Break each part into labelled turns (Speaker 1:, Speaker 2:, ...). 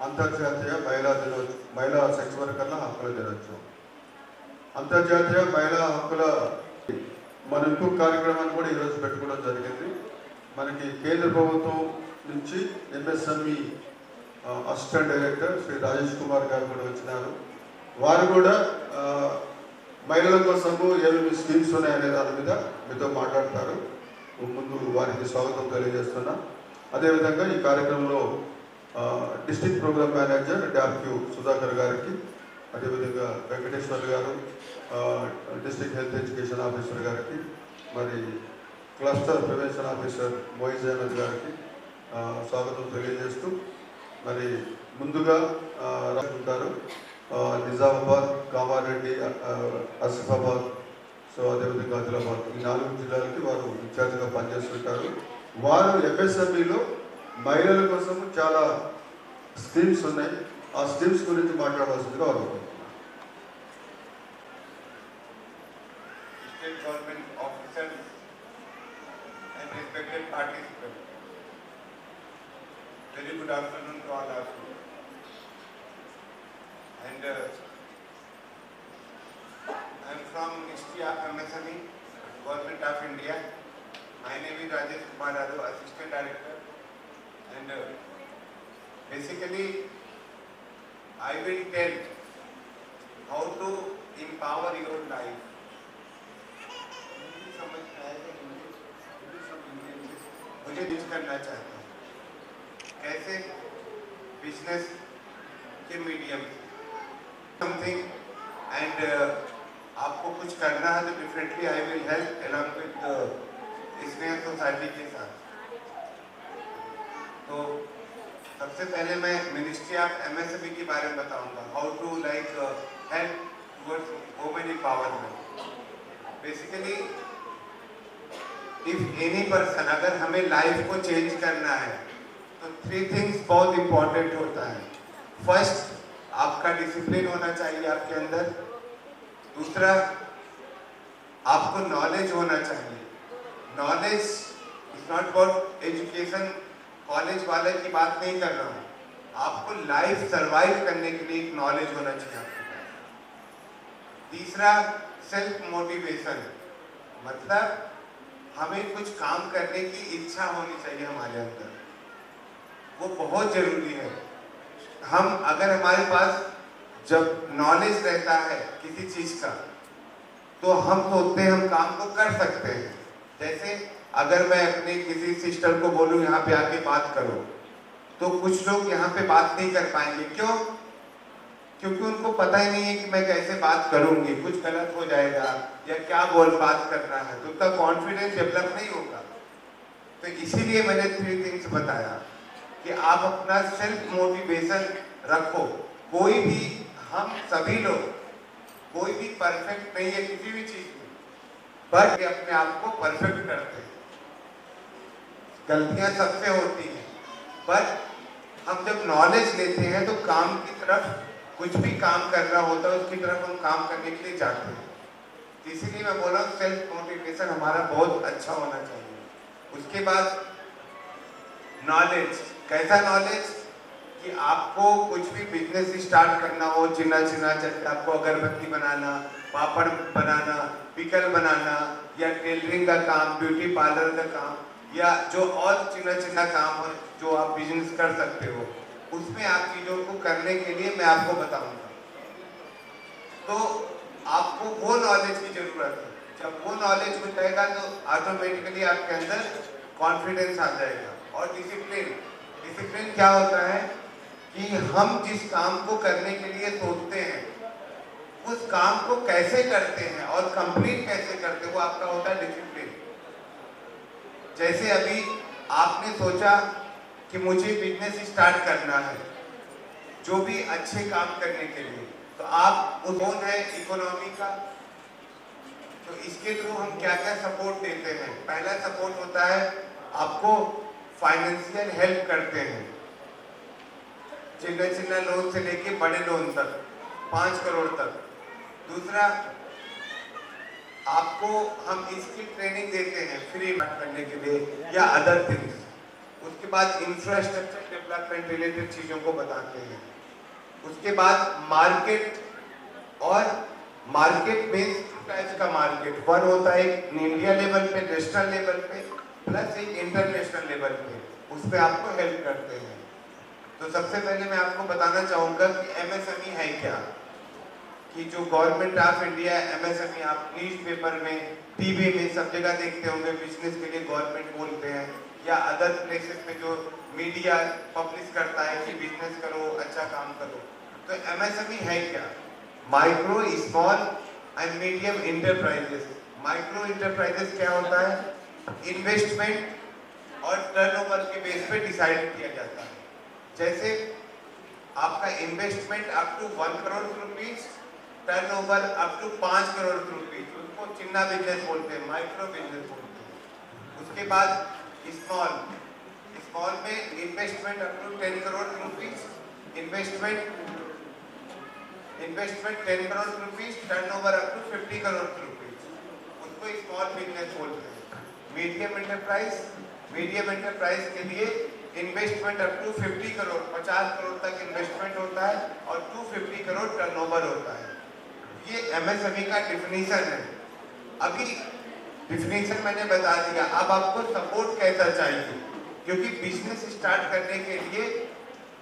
Speaker 1: అంతర్జాతీయ మహిళా సెక్స్ వర్కర్ల హక్కుల దినోత్సవం. అంతర్జాతీయ మహిళా హక్కుల మన ఇంకొక కార్యక్రమాన్ని కూడా ఈరోజు పెట్టుకోవడం జరిగింది. మనకి కేంద్ర ప్రభుత్వం నుంచి MSME assistant director Shri Rajesh Kumar గారు కూడా వచ్చినారు. వారు కూడా మహిళల కోసము ఏమేమి స్కీమ్స్ ఉన్నాయనే దాని మీద మీతో మాట్లాడతారు. ముందు వారికి స్వాగతం తెలియజేస్తున్నా. అదేవిధంగా ఈ కార్యక్రమంలో డిస్ట్రిక్ట్ ప్రోగ్రామ్ మేనేజర్ డాక్యూ సుధాకర్ గారికి, అదేవిధంగా వెంకటేశ్వర్ గారు డిస్ట్రిక్ట్ హెల్త్ ఎడ్యుకేషన్ ఆఫీసర్ గారికి, మరి cluster prevention officer Moiz Ahmed గారికి స్వాగతం తెలియజేస్తూ, మరి ముందుగా రాసుకుంటారు నిజామాబాద్, కామారెడ్డి, ఆసిఫాబాద్, సో అదేవిధంగా ఆదిలాబాద్, ఈ 4 జిల్లాలకి వారు ఇన్ఛార్జ్గా పనిచేస్తుంటారు. వారు ఎంఎస్ఎంఈలో మహిళల కోసం చాలా స్కీమ్స్ ఉన్నాయి. ఆ స్కీమ్స్ గురించి మాట్లాడవలసిందిగా వారు
Speaker 2: State government officers and respected participants. Very good afternoon to all of you. And I am from Ministry of MSME, Government of India. My name is Rajesh Kumar Yadav, Assistant Director. And basically, I will tell how to empower your life. मुझे use करना चाहता हूँ कैसे business के medium something and आपको कुछ करना है तो differently I will help along with इसमें सोसाइटी के साथ। तो सबसे पहले मैं मिनिस्ट्री ऑफ एमएसएमई के बारे में बताऊंगा, how to like help towards women empowerment. Basically if any person, अगर हमें लाइफ को चेंज करना है तो 3 थिंग्स बहुत इंपॉर्टेंट होता है। फर्स्ट, आपका डिसिप्लिन होना चाहिए आपके अंदर। दूसरा, आपको नॉलेज होना चाहिए। Knowledge is not about education, college वाले की बात नहीं कर रहा हूँ, आपको लाइफ सरवाइव करने के लिए एक नॉलेज होना चाहिए आपके पास। तीसरा, सेल्फ मोटिवेशन, मतलब हमें कुछ काम करने की इच्छा होनी चाहिए हमारे अंदर, वो बहुत जरूरी है। हम अगर हमारे पास जब नॉलेज रहता है किसी चीज का तो हम सोचते हैं हम काम को कर सकते हैं। जैसे अगर मैं अपने किसी सिस्टर को बोलूं यहाँ पे आके बात करो, तो कुछ लोग यहाँ पे बात नहीं कर पाएंगे। क्यों? क्योंकि उनको पता ही नहीं है कि मैं कैसे बात करूंगी, कुछ गलत हो जाएगा या क्या बात करना है, तो उनका कॉन्फिडेंस डेवलप नहीं होगा। तो इसीलिए मैंने 3 थिंग्स बताया कि आप अपना सेल्फ मोटिवेशन रखो। कोई भी, हम सभी लोग, कोई भी परफेक्ट नहीं है किसी भी चीज में, बट अपने आप को परफेक्ट करते हैं। गलतियां सबसे होती हैं, बट हम जब नॉलेज लेते हैं तो काम की तरफ, कुछ भी काम करना होता है उसकी तरफ हम काम करने के लिए जाते हैं। इसीलिए मैं बोला सेल्फ मोटिवेशन हमारा बहुत अच्छा होना चाहिए। उसके बाद नॉलेज, कैसा नॉलेज कि आपको कुछ भी बिजनेस स्टार्ट करना हो, चिन्ना जैसे आपको अगरबत्ती बनाना, पापड़ बनाना, पिकल बनाना, या टेलरिंग का काम, ब्यूटी पार्लर का काम, या जो और चिन्ना काम हो जो आप बिजनेस कर सकते हो, उसमें आप चीजों को करने के लिए मैं आपको बताऊंगा। तो आपको वो नॉलेज की जरूरत है। जब वो नॉलेज हो जाएगा तो ऑटोमेटिकली आपके अंदर कॉन्फिडेंस आ जाएगा। और डिसिप्लिन, डिसिप्लिन क्या होता है कि हम जिस काम को करने के लिए सोचते हैं उस काम को कैसे करते हैं और कंप्लीट कैसे करते हैं, वो आपका होता है डिसिप्लिन। जैसे अभी आपने सोचा कि मुझे बिजनेस स्टार्ट करना है, जो भी अच्छे काम करने के लिए, तो आप लोन है इकोनॉमी का, तो इसके थ्रू हम क्या क्या सपोर्ट देते हैं। पहला सपोर्ट होता है आपको फाइनेंशियल हेल्प करते हैं, चिन्ना लोन से लेके बड़े लोन तक, 5 करोड़ तक। दूसरा, आपको हम इसकी ट्रेनिंग देते हैं फ्री करने के लिए या अदर थिंग्स। उसके बाद इंफ्रास्ट्रक्चर डेवलपमेंट रिलेटेड चीज़ों को बताते हैं। उसके बाद मार्केट, और मार्केट मीन्स टू टाइप्स का मार्केट, वन होता है एक इंडिया लेवल पे, नेशनल लेवल पे, प्लस एक इंटरनेशनल लेवल पे, उस पर आपको हेल्प करते हैं। तो सबसे पहले मैं आपको बताना चाहूँगा कि एमएसएमई है क्या, कि जो गवर्नमेंट ऑफ इंडिया एमएसएमई आप न्यूज़पेपर में, टीवी में सब जगह देखते होंगे, बिजनेस के लिए गवर्नमेंट बोलते हैं, या अदर प्लेसेस में जो मीडिया पब्लिश करता है कि बिजनेस करो, अच्छा काम करो। तो एमएसएमई है क्या? Micro, small and medium enterprises. Micro enterprises क्या होता है? इन्वेस्टमेंट और टर्नओवर के बेस पे डिसाइड किया जाता है। जैसे आपका investment up to 1 crore rupees, turnover up to 5 crore rupees, उसको चिन्ना बिजनेस बोलते हैं, माइक्रो बिजनेस बोलते हैं। उसके बाद स्मॉल, स्मॉल में investment up to 10 crore rupees, investment 10 crore rupees, turnover up to 50 crore rupees, उसको स्मॉल बिजनेस बोलते हैं। मीडियम एंटरप्राइज, मीडियम एंटरप्राइज के लिए investment up to 50 crore, 50 crore तक इन्वेस्टमेंट होता है और 250 करोड़ टर्नओवर होता है। ये एमएसएमई का डिफिनीशन है। अभी डिफिनीशन मैंने बता दिया, अब आपको सपोर्ट कैसा चाहिए, क्योंकि बिजनेस स्टार्ट करने के लिए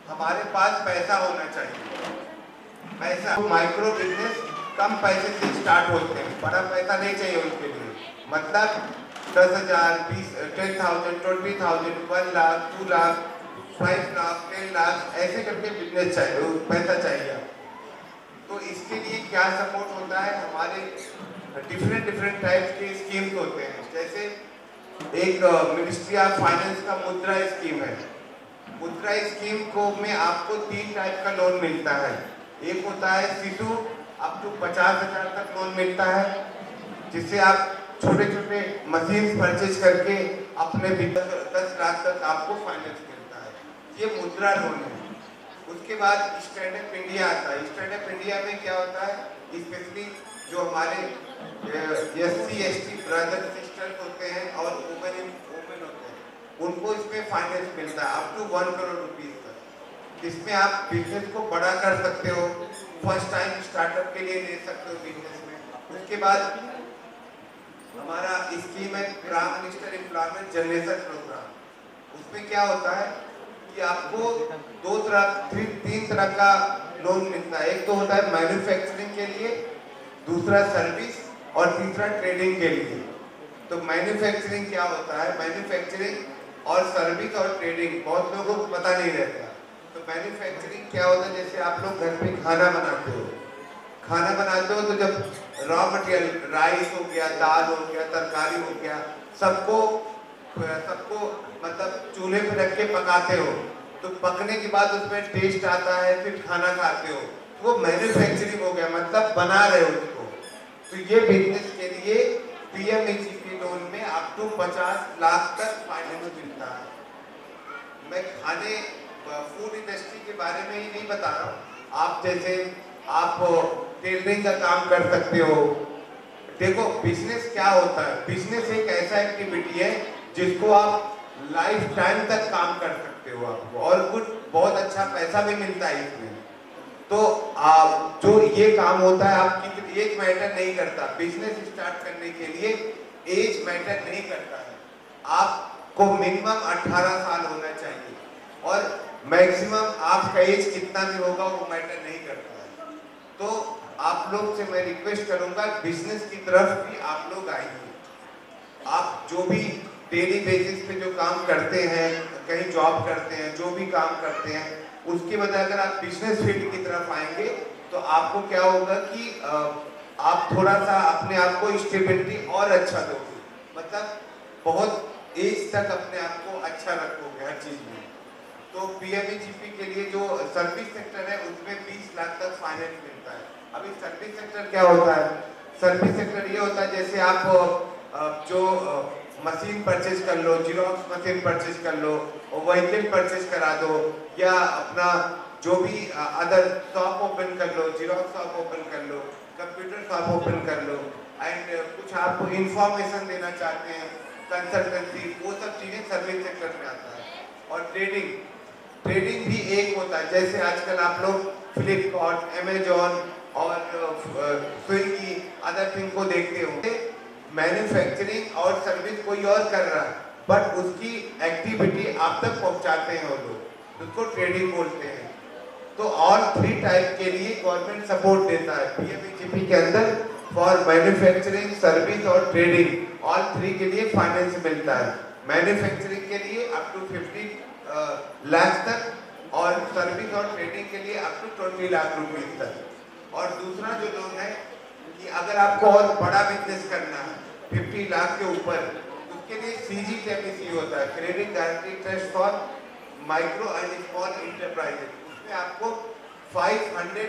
Speaker 2: हमारे पास पैसा होना चाहिए। पैसा, माइक्रो बिजनेस कम पैसे से स्टार्ट होते हैं, बड़ा पैसा नहीं चाहिए उनके लिए, मतलब 10,000, 10,000, 20,000, 1 लाख, 2 लाख, 5 लाख, 10 लाख, ऐसे करके बिजनेस चाहिए, पैसा चाहिए आपको। तो इसके लिए क्या सपोर्ट होता है? हमारे डिफरेंट टाइप्स के स्कीम्स होते हैं। जैसे एक मिनिस्ट्री ऑफ फाइनेंस का मुद्रा स्कीम है। मुद्रा स्कीम को में आपको 3 टाइप का लोन मिलता है। एक होता है सिटू, अप टू 50,000 तक लोन मिलता है, जिससे आप छोटे छोटे मशीन परचेज करके अपने 10 लाख तक आपको फाइनेंस मिलता है। ये मुद्रा लोन है। उसके बाद स्टैंड अप इंडिया आता है। स्टैंड अप इंडिया में क्या होता है? स्पेशली जो हमारे SC ST ब्रदर सिस्टर्स होते हैं और वुमेन होते हैं, उनको इसमें फाइनेंस मिलता है अप टू 1 करोड़ रुपीज तक। इसमें आप बिजनेस को बड़ा कर सकते हो, फर्स्ट टाइम स्टार्टअप के लिए ले सकते हो बिजनेस में। उसके बाद हमारा स्कीम है prime minister employment generation programme. उसमें क्या होता है कि आपको 3 तरह का लोन मिलता है। एक तो होता है मैन्युफैक्चरिंग के लिए, दूसरा सर्विस और तीसरा ट्रेडिंग के लिए। तो मैन्युफैक्चरिंग क्या होता है? मैन्युफैक्चरिंग और सर्विस और ट्रेडिंग बहुत लोगों को पता नहीं रहता। तो मैन्युफैक्चरिंग क्या होता है? जैसे आप लोग घर पे खाना बनाते हो, तो जब रॉ मटेरियल राइस हो गया, दाल हो गया, तरकारी हो गया, सबको मतलब चूल्हे पे रख के पकाते हो, तो पकने के बाद उसमें टेस्ट आता है, फिर खाना खाते हो, तो वो मैन्युफैक्चरिंग हो गया, मतलब बना रहे हो उसको। तो ये बिजनेस के लिए PMEGP लोन में अप टू 50 लाख तक फाइनेंस मिलता है। मैं खाने फूड इंडस्ट्री के बारे में ही नहीं बता रहा हूँ, आप जैसे आप टेलरिंग का काम कर सकते हो। देखो बिजनेस क्या होता है? बिजनेस एक ऐसा एक्टिविटी है जिसको आप लाइफ टाइम तक काम कर सकते हो आपको, और कुछ बहुत अच्छा पैसा भी मिलता है इसमें। तो आप जो ये काम होता है, आपकी एज मैटर नहीं करता। बिजनेस स्टार्ट करने के लिए एज मैटर नहीं करता है। आपको मिनिमम 18 साल होना चाहिए, और मैक्सिमम आपका एज कितना भी होगा वो मैटर नहीं करता है। तो आप लोग से मैं रिक्वेस्ट करूंगा, बिजनेस की तरफ भी आप लोग आइए। आप जो भी डेली बेसिस पे जो काम करते हैं, कहीं जॉब करते हैं, जो भी काम करते हैं, उसके बजाय अगर आप बिजनेस फील्ड की तरफ आएंगे तो आपको क्या होगा कि आप थोड़ा सा अपने आप को स्टेबिलिटी और अच्छा दोगे, मतलब बहुत एज तक अपने आप को अच्छा रखोगे हर चीज में। तो PMEGP के लिए जो सर्विस सेक्टर है उसमें 20 लाख तक फाइनेंस मिलता है। अभी सर्विस सेक्टर क्या होता है? सर्विस सेक्टर ये होता है जैसे आप जो मशीन परचेज कर लो, जीरोक्स मशीन परचेज कर लो, व्हीकल परचेज करा दो, या अपना जो भी अदर शॉप ओपन कर लो, जीरोक्स शॉप ओपन कर लो, कंप्यूटर शॉप ओपन कर लो, एंड कुछ आप इंफॉर्मेशन देना चाहते हैं, कंसल्टेंसी, वो सब चीजें सर्विस सेक्टर में आता है। और ट्रेडिंग, ट्रेडिंग भी एक होता है। जैसे आजकल आप लोग फ्लिपकार्ट, अमेजोन और स्विगी अदर थिंग को देखते होंगे, मैन्युफैक्चरिंग और सर्विस कोई और कर रहा है, बट उसकी एक्टिविटी आप तक पहुंचाते हैं वो लोग, उसको ट्रेडिंग बोलते हैं। तो ऑल थ्री टाइप के लिए गवर्नमेंट सपोर्ट देता है पीएमईजीपी के अंदर। फॉर मैन्युफैक्चरिंग, सर्विस और ट्रेडिंग, ऑल थ्री के लिए फाइनेंस मिलता है। मैन्युफैक्चरिंग के लिए अप टू 50 लाख तक और सर्विस और ट्रेडिंग के लिए अप टू 20 लाख रुपए तक। और दूसरा जो लोन है कि अगर आपको और बड़ा बिजनेस करना है 50 लाख के ऊपर, उसके लिए CGTMC होता है, credit guarantee trust for micro and small enterprises. उसमें आपको 500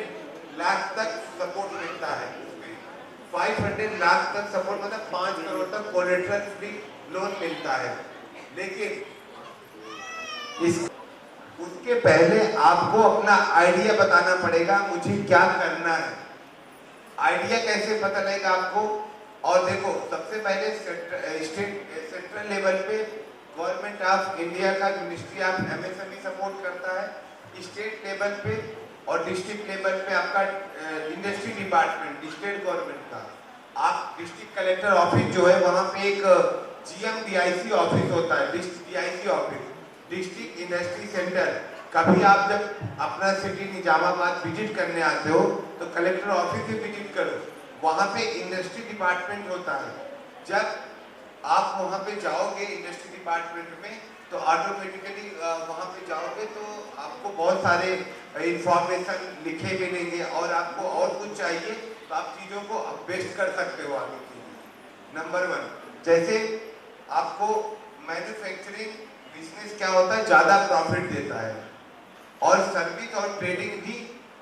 Speaker 2: लाख तक सपोर्ट मिलता है। 500 लाख तक सपोर्ट मतलब 5 करोड़ तक कोलेटरल फ्री लोन मिलता है। लेकिन उसके पहले आपको अपना आइडिया बताना पड़ेगा, मुझे क्या करना है। आइडिया कैसे पता लगेगा आपको? और देखो, सबसे पहले सेंट्रल लेवल पे गवर्नमेंट ऑफ इंडिया का मिनिस्ट्री ऑफ MSME सपोर्ट करता है। स्टेट लेवल पे और डिस्ट्रिक्ट लेवल पे आपका इंडस्ट्री डिपार्टमेंट स्टेट गवर्नमेंट का, आप डिस्ट्रिक्ट कलेक्टर ऑफिस जो है वहाँ पे एक GMDIC ऑफिस होता है, DIC office, district industry centre. कभी आप जब अपना सिटी निजामाबाद विजिट करने आते हो तो कलेक्टर ऑफिस भी विजिट करो, वहाँ पे इंडस्ट्री डिपार्टमेंट होता है। जब आप वहाँ पे जाओगे इंडस्ट्री डिपार्टमेंट में तो ऑटोमेटिकली वहाँ पे जाओगे तो आपको बहुत सारे इंफॉर्मेशन लिखे मिलेंगे और आपको और कुछ चाहिए तो आप चीज़ों को अपडेट कर सकते हो आगे की। नंबर 1, जैसे आपको मैन्युफैक्चरिंग बिजनेस क्या होता है, ज़्यादा प्रॉफिट देता है और सर्विस और ट्रेडिंग भी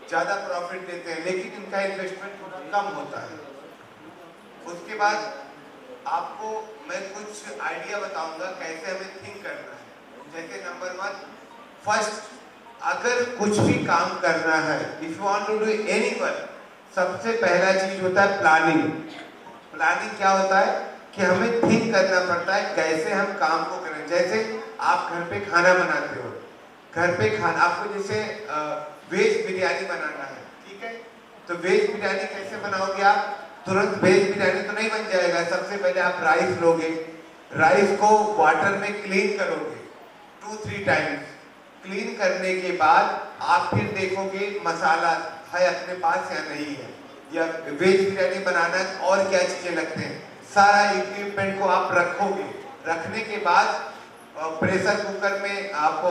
Speaker 2: ज़्यादा प्रॉफिट देते हैं, लेकिन इनका इन्वेस्टमेंट थोड़ा कम होता है। उसके बाद आपको मैं कुछ आइडिया बताऊंगा कैसे हमें थिंक करना है। जैसे नंबर 1, फर्स्ट अगर कुछ भी काम करना है, if you want to do any work, सबसे पहला चीज होता है प्लानिंग। प्लानिंग क्या होता है कि हमें थिंक करना पड़ता है कैसे हम काम को करें। जैसे आप घर पे खाना बनाते हो, घर पे खाना आपको जैसे वेज बिरयानी बनाना है, ठीक है, तो वेज बिरयानी कैसे बनाओगे आप? तुरंत वेज बिरयानी तो नहीं बन जाएगा। सबसे पहले आप राइस लोगे, राइस को वाटर में क्लीन करोगे 2-3 टाइम्स। क्लीन करने के बाद आप फिर देखोगे मसाला है अपने पास या नहीं है, या वेज बिरयानी बनाना है और क्या चीजें लगते हैं, सारा इक्विपमेंट को आप रखोगे। रखने के बाद प्रेशर कुकर में आप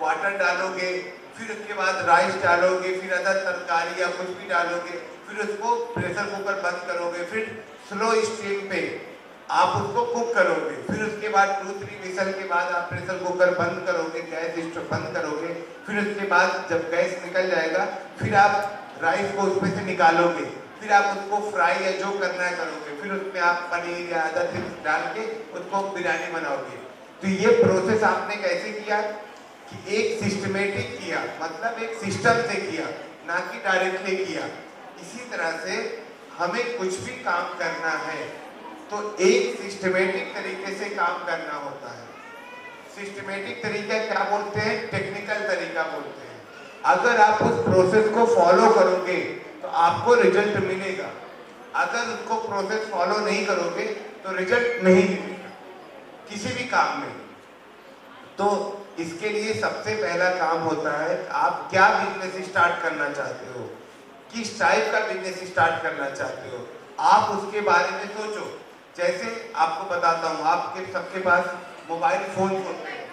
Speaker 2: वाटर डालोगे, फिर उसके बाद राइस डालोगे, फिर अदर तरकारी या कुछ भी डालोगे, फिर उसको प्रेशर कुकर बंद करोगे, फिर स्लो स्टीम पे आप उसको कुक करोगे। फिर उसके बाद 2-3 विसल के बाद आप प्रेशर कुकर बंद करोगे, गैस स्टोव बंद करोगे। फिर उसके बाद जब गैस निकल जाएगा फिर आप राइस को उसमें से निकालोगे, फिर आप उसको फ्राई या जो करना है करोगे, फिर उसमें आप पनीर या अदर थिंग्स डाल के उसको बिरयानी बनाओगे। तो ये प्रोसेस आपने कैसे किया कि एक सिस्टमेटिक किया, मतलब एक सिस्टम से किया, ना कि डायरेक्टली किया। इसी तरह से हमें कुछ भी काम करना है तो एक सिस्टमेटिक तरीके से काम करना होता है। सिस्टमेटिक तरीका क्या बोलते हैं? टेक्निकल तरीका बोलते हैं। अगर आप उस प्रोसेस को फॉलो करोगे तो आपको रिजल्ट मिलेगा, अगर उसको प्रोसेस फॉलो नहीं करोगे तो रिजल्ट नहीं मिलेगा किसी भी काम में। तो इसके लिए सबसे पहला काम होता है आप क्या बिजनेस स्टार्ट करना चाहते हो, किस टाइप का बिजनेस स्टार्ट करना चाहते हो, आप उसके बारे में सोचो। जैसे आपको बताता हूँ, आपके सबके पास मोबाइल फोन होते हैं,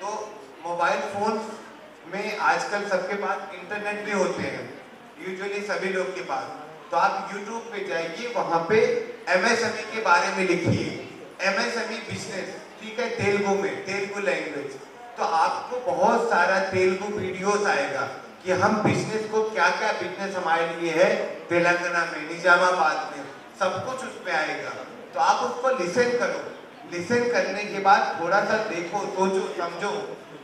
Speaker 2: तो मोबाइल फोन में आजकल सबके पास इंटरनेट भी होते हैं, यूजुअली सभी लोग के पास। तो आप YouTube पे जाइए, वहाँ पे MSME के बारे में लिखिए, MSME बिजनेस, ठीक है, तेलुगु में, तेलुगु लैंग्वेज। तो आपको बहुत सारा तेलुगु वीडियोस आएगा कि हम बिजनेस को क्या क्या बिजनेस हमारे लिए है तेलंगाना में, निजामाबाद में, सब कुछ उसमें आएगा। तो आप उसको लिसन करो, लिसन करने के बाद थोड़ा सा देखो, सोचो, समझो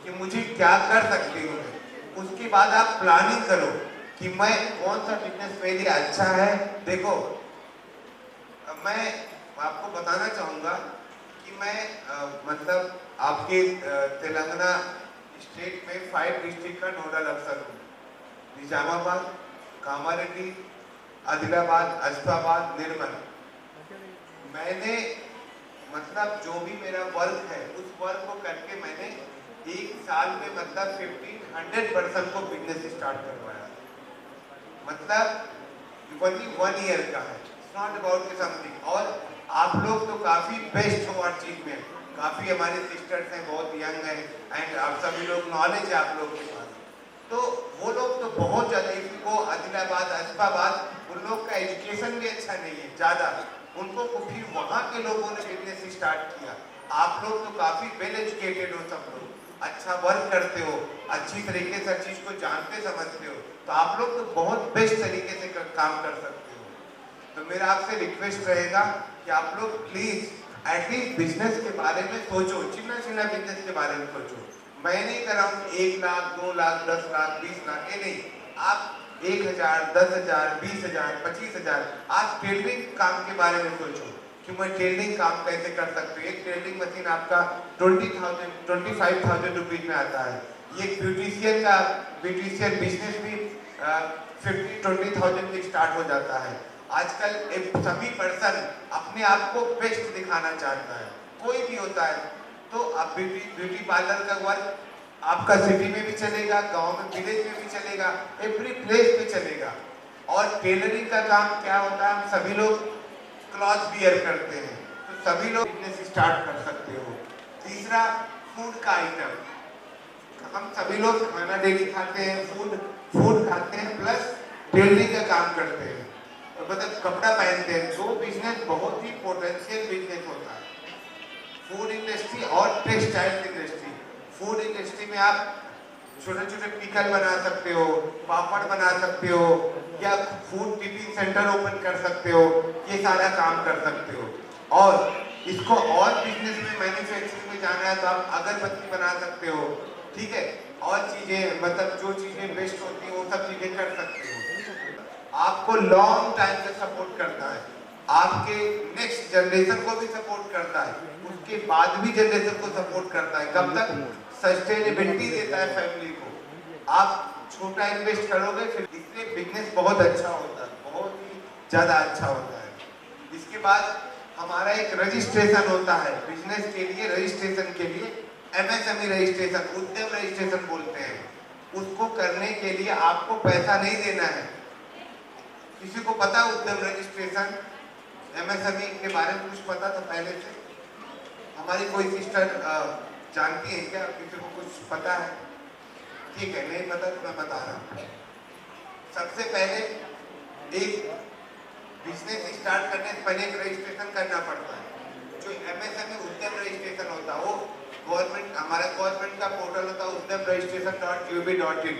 Speaker 2: कि मुझे क्या कर सकती हूँ। उसके बाद आप प्लानिंग करो कि मैं कौन सा बिजनेस मेरे लिए अच्छा है। देखो, मैं आपको बताना चाहूँगा कि मैं मतलब आपके तेलंगाना स्टेट में 5 डिस्ट्रिक्ट का नोडल अफसर हूँ। निजामाबाद, कामारेड्डी, आदिलाबाद, आसिफाबाद, निर्मल। मैंने मतलब जो भी मेरा वर्क है उस वर्क को करके मैंने एक साल में मतलब 1500 को बिजनेस स्टार्ट करवाया। मतलब ओनली 1 ईयर का है, इट्स नॉट अबाउट समथिंग। और आप लोग तो काफी बेस्ट हो हर चीज में, काफी हमारे सिस्टर्स हैं, बहुत यंग हैं, एंड आप सभी लोग नॉलेज है आप लोग के पास। तो वो लोग तो बहुत ज्यादा, इनको आदिलाबाद, आसिफाबाद, उन लोग का एजुकेशन भी अच्छा नहीं है ज्यादा, उनको फिर वहाँ के लोगों ने बिजनेस स्टार्ट किया। आप लोग तो काफी वेल एजुकेटेड हो, सब लोग अच्छा वर्क करते हो, अच्छी तरीके से हर चीज को जानते समझते हो, तो आप लोग तो बहुत बेस्ट तरीके से काम कर सकते हो। तो मेरा आपसे रिक्वेस्ट रहेगा कि आप लोग प्लीज एटलीस्ट बिजनेस के बारे में सोचो, चिन्ना चिन्ना बिजनेस के बारे में सोचो। मैं नहीं कर रहा हूँ 1 लाख, 2 लाख, 10 लाख, 20 लाख, ये नहीं। आप 1000, 10,000, 20,000, 25,000, आप टेलरिंग काम के बारे में सोचो कि मैं टेलरिंग काम कैसे कर सकती हूँ। एक टेलरिंग मशीन आपका 20,000, 25,000 रुपीज में आता है। ये ब्यूटिशियन बिजनेस भी 15-20,000 में स्टार्ट हो जाता है। आजकल सभी पर्सन अपने आप को बेस्ट दिखाना चाहता है, कोई भी होता है। तो अब ब्यूटी पार्लर का वर्क आपका सिटी में भी चलेगा, गांव में, विलेज में भी चलेगा, एवरी प्लेस पे चलेगा। और टेलरिंग का काम क्या होता है, हम सभी लोग क्लॉथ वियर करते हैं, तो सभी लोग बिजनेस स्टार्ट कर सकते हो। तीसरा, फूड का आइटम, हम सभी लोग खाना डेली खाते हैं, फूड खाते हैं, प्लस टेलरिंग का काम करते हैं, मतलब कपड़ा पहनते हैं। दो बिजनेस बहुत ही पोटेंशियल बिजनेस होता है, फूड इंडस्ट्री और टेक्सटाइल इंडस्ट्री। फूड इंडस्ट्री में आप छोटे छोटे पिकल बना सकते हो, पापड़ बना सकते हो, या फूड टिफिन सेंटर ओपन कर सकते हो, ये सारा काम कर सकते हो। और इसको और बिजनेस में, मैन्युफैक्चरिंग में जाना है तो आप अगरबत्ती बना सकते हो, ठीक है, और चीजें, मतलब जो चीजें बेस्ट होती है वो सब चीजें कर सकते हो। आपको लॉन्ग टाइम से सपोर्ट करता है, आपके नेक्स्ट जनरेशन को भी सपोर्ट करता है, उसके बाद भी जनरेशन को सपोर्ट करता है, कब तक सस्टेनेबिलिटी देता है फैमिली को। आप छोटा इन्वेस्ट करोगे, फिर इसलिए बिजनेस बहुत अच्छा होता है, बहुत ही ज्यादा अच्छा होता है। इसके बाद हमारा एक रजिस्ट्रेशन होता है बिजनेस के लिए, रजिस्ट्रेशन के लिए MSME रजिस्ट्रेशन, उद्यम रजिस्ट्रेशन बोलते हैं। उसको करने के लिए आपको पैसा नहीं देना है। किसी को पता उद्यम रजिस्ट्रेशन, MSME के बारे में कुछ पता था पहले से? हमारी कोई सिस्टर जानती है क्या? किसी को कुछ पता है? ठीक है, नहीं पता तो मैं बता रहा हूँ। सबसे पहले एक बिजनेस स्टार्ट करने से पहले एक रजिस्ट्रेशन करना पड़ता है। जो MSME उद्यम रजिस्ट्रेशन होता है वो गवर्नमेंट, हमारा गवर्नमेंट का पोर्टल होता है udyam-registration.gov.in,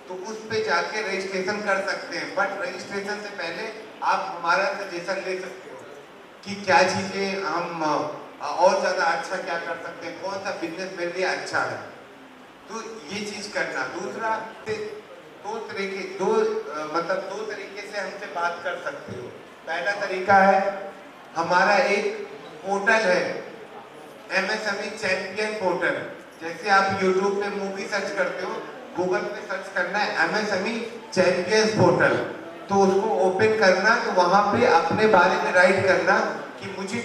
Speaker 2: तो उस पे जाके रजिस्ट्रेशन कर सकते हैं। बट रजिस्ट्रेशन से पहले आप हमारा सजेशन ले सकते हो कि क्या चीजें हम और ज्यादा अच्छा क्या कर सकते हैं, कौन सा बिजनेस मेरे लिए अच्छा है, तो ये चीज करना। दूसरा, दो तरीके से हमसे बात कर सकते हो। पहला तरीका है, हमारा एक पोर्टल है MSME चैंपियन पोर्टल। जैसे आप YouTube पे मूवी सर्च करते हो, गूगल पे सर्च करना है MSME चैंपियंस पोर्टल, तो उसको ओपन करना, तो वहां पे अपने बारे में राइट करना कि मुझे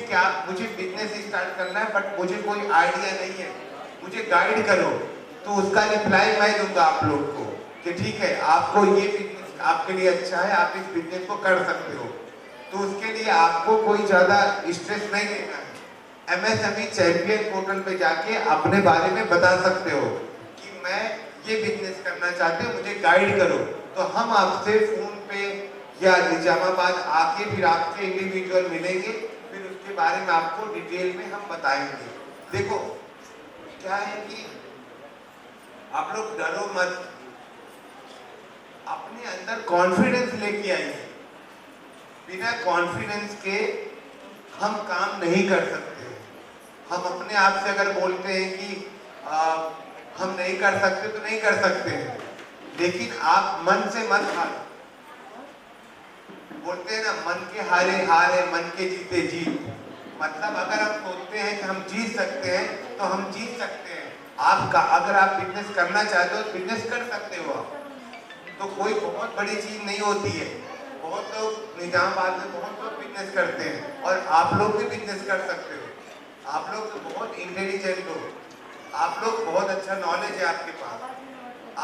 Speaker 2: बिजनेस स्टार्ट करना है बट मुझे कोई आइडिया नहीं है, मुझे गाइड करो। तो उसका रिप्लाई मैं दूंगा आप लोग को कि ठीक है, आपको ये बिजनेस आपके लिए अच्छा है, आप इस बिजनेस को कर सकते हो। तो उसके लिए आपको कोई ज्यादा स्ट्रेस नहीं लेना है। MSME चैंपियन पोर्टल पे जाके अपने बारे में बता सकते हो कि मैं ये बिजनेस करना चाहते हो, मुझे गाइड करो। तो हम आपसे फोन पे या निजामाबाद आके फिर आपसे इंडिविजुअल मिलेंगे, फिर उसके बारे में आपको डिटेल में हम बताएंगे। देखो क्या है कि आप लोग डरो मत, अपने अंदर कॉन्फिडेंस लेके आइए। बिना कॉन्फिडेंस के हम काम नहीं कर सकते। हम अपने आप से अगर बोलते हैं कि हम नहीं कर सकते तो नहीं कर सकते हैं, लेकिन आप मन से मत हारो। बोलते हैं ना, मन के हारे हार है, मन के जीते जीत। मतलब अगर हम सोचते हैं कि हम जीत सकते हैं तो हम जीत सकते हैं। आपका अगर आप बिजनेस करना चाहते हो बिजनेस कर सकते हो आप, तो कोई बहुत बड़ी चीज नहीं होती है। बहुत लोग निजामाबाद में बहुत लोग बिजनेस करते हैं और आप लोग भी बिजनेस कर सकते हो। आप लोग तो बहुत इंटेलिजेंट हो, आप लोग बहुत अच्छा नॉलेज है आपके पास।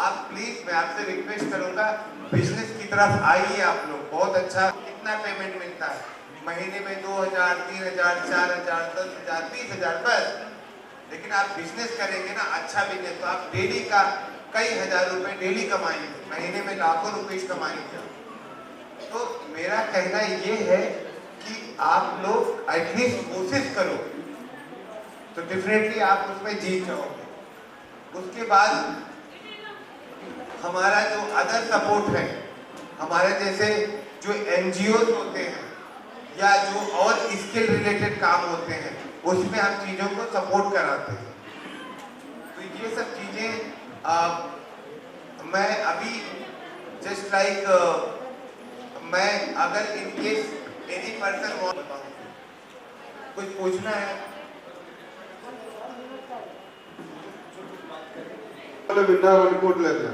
Speaker 2: आप प्लीज मैं आपसे रिक्वेस्ट करूंगा बिजनेस की तरफ आइए आप लोग। बहुत अच्छा कितना पेमेंट मिलता है महीने में 2000, 3000, 4000, 10,000, 20,000 बस। लेकिन आप बिजनेस करेंगे ना, अच्छा बिजनेस, तो आप डेली का कई हजार रुपए डेली कमाएंगे, महीने में लाखों रुपए कमाएंगे। तो मेरा कहना ये है कि आप लोग एटलीस्ट कोशिश करो तो डेफिनेटली आप उसमें जीत जाओगे। उसके बाद हमारा जो अदर सपोर्ट है, हमारे जैसे जो एनजीओ होते हैं या जो और स्किल रिलेटेड काम होते हैं उसमें हम चीज़ों को सपोर्ट कराते हैं। तो ये सब चीज़ें मैं अभी जस्ट लाइक मैं अगर इन केस एनी पर्सन बताऊँ कुछ पूछना है
Speaker 1: విన్నారనుకోవట్లేదు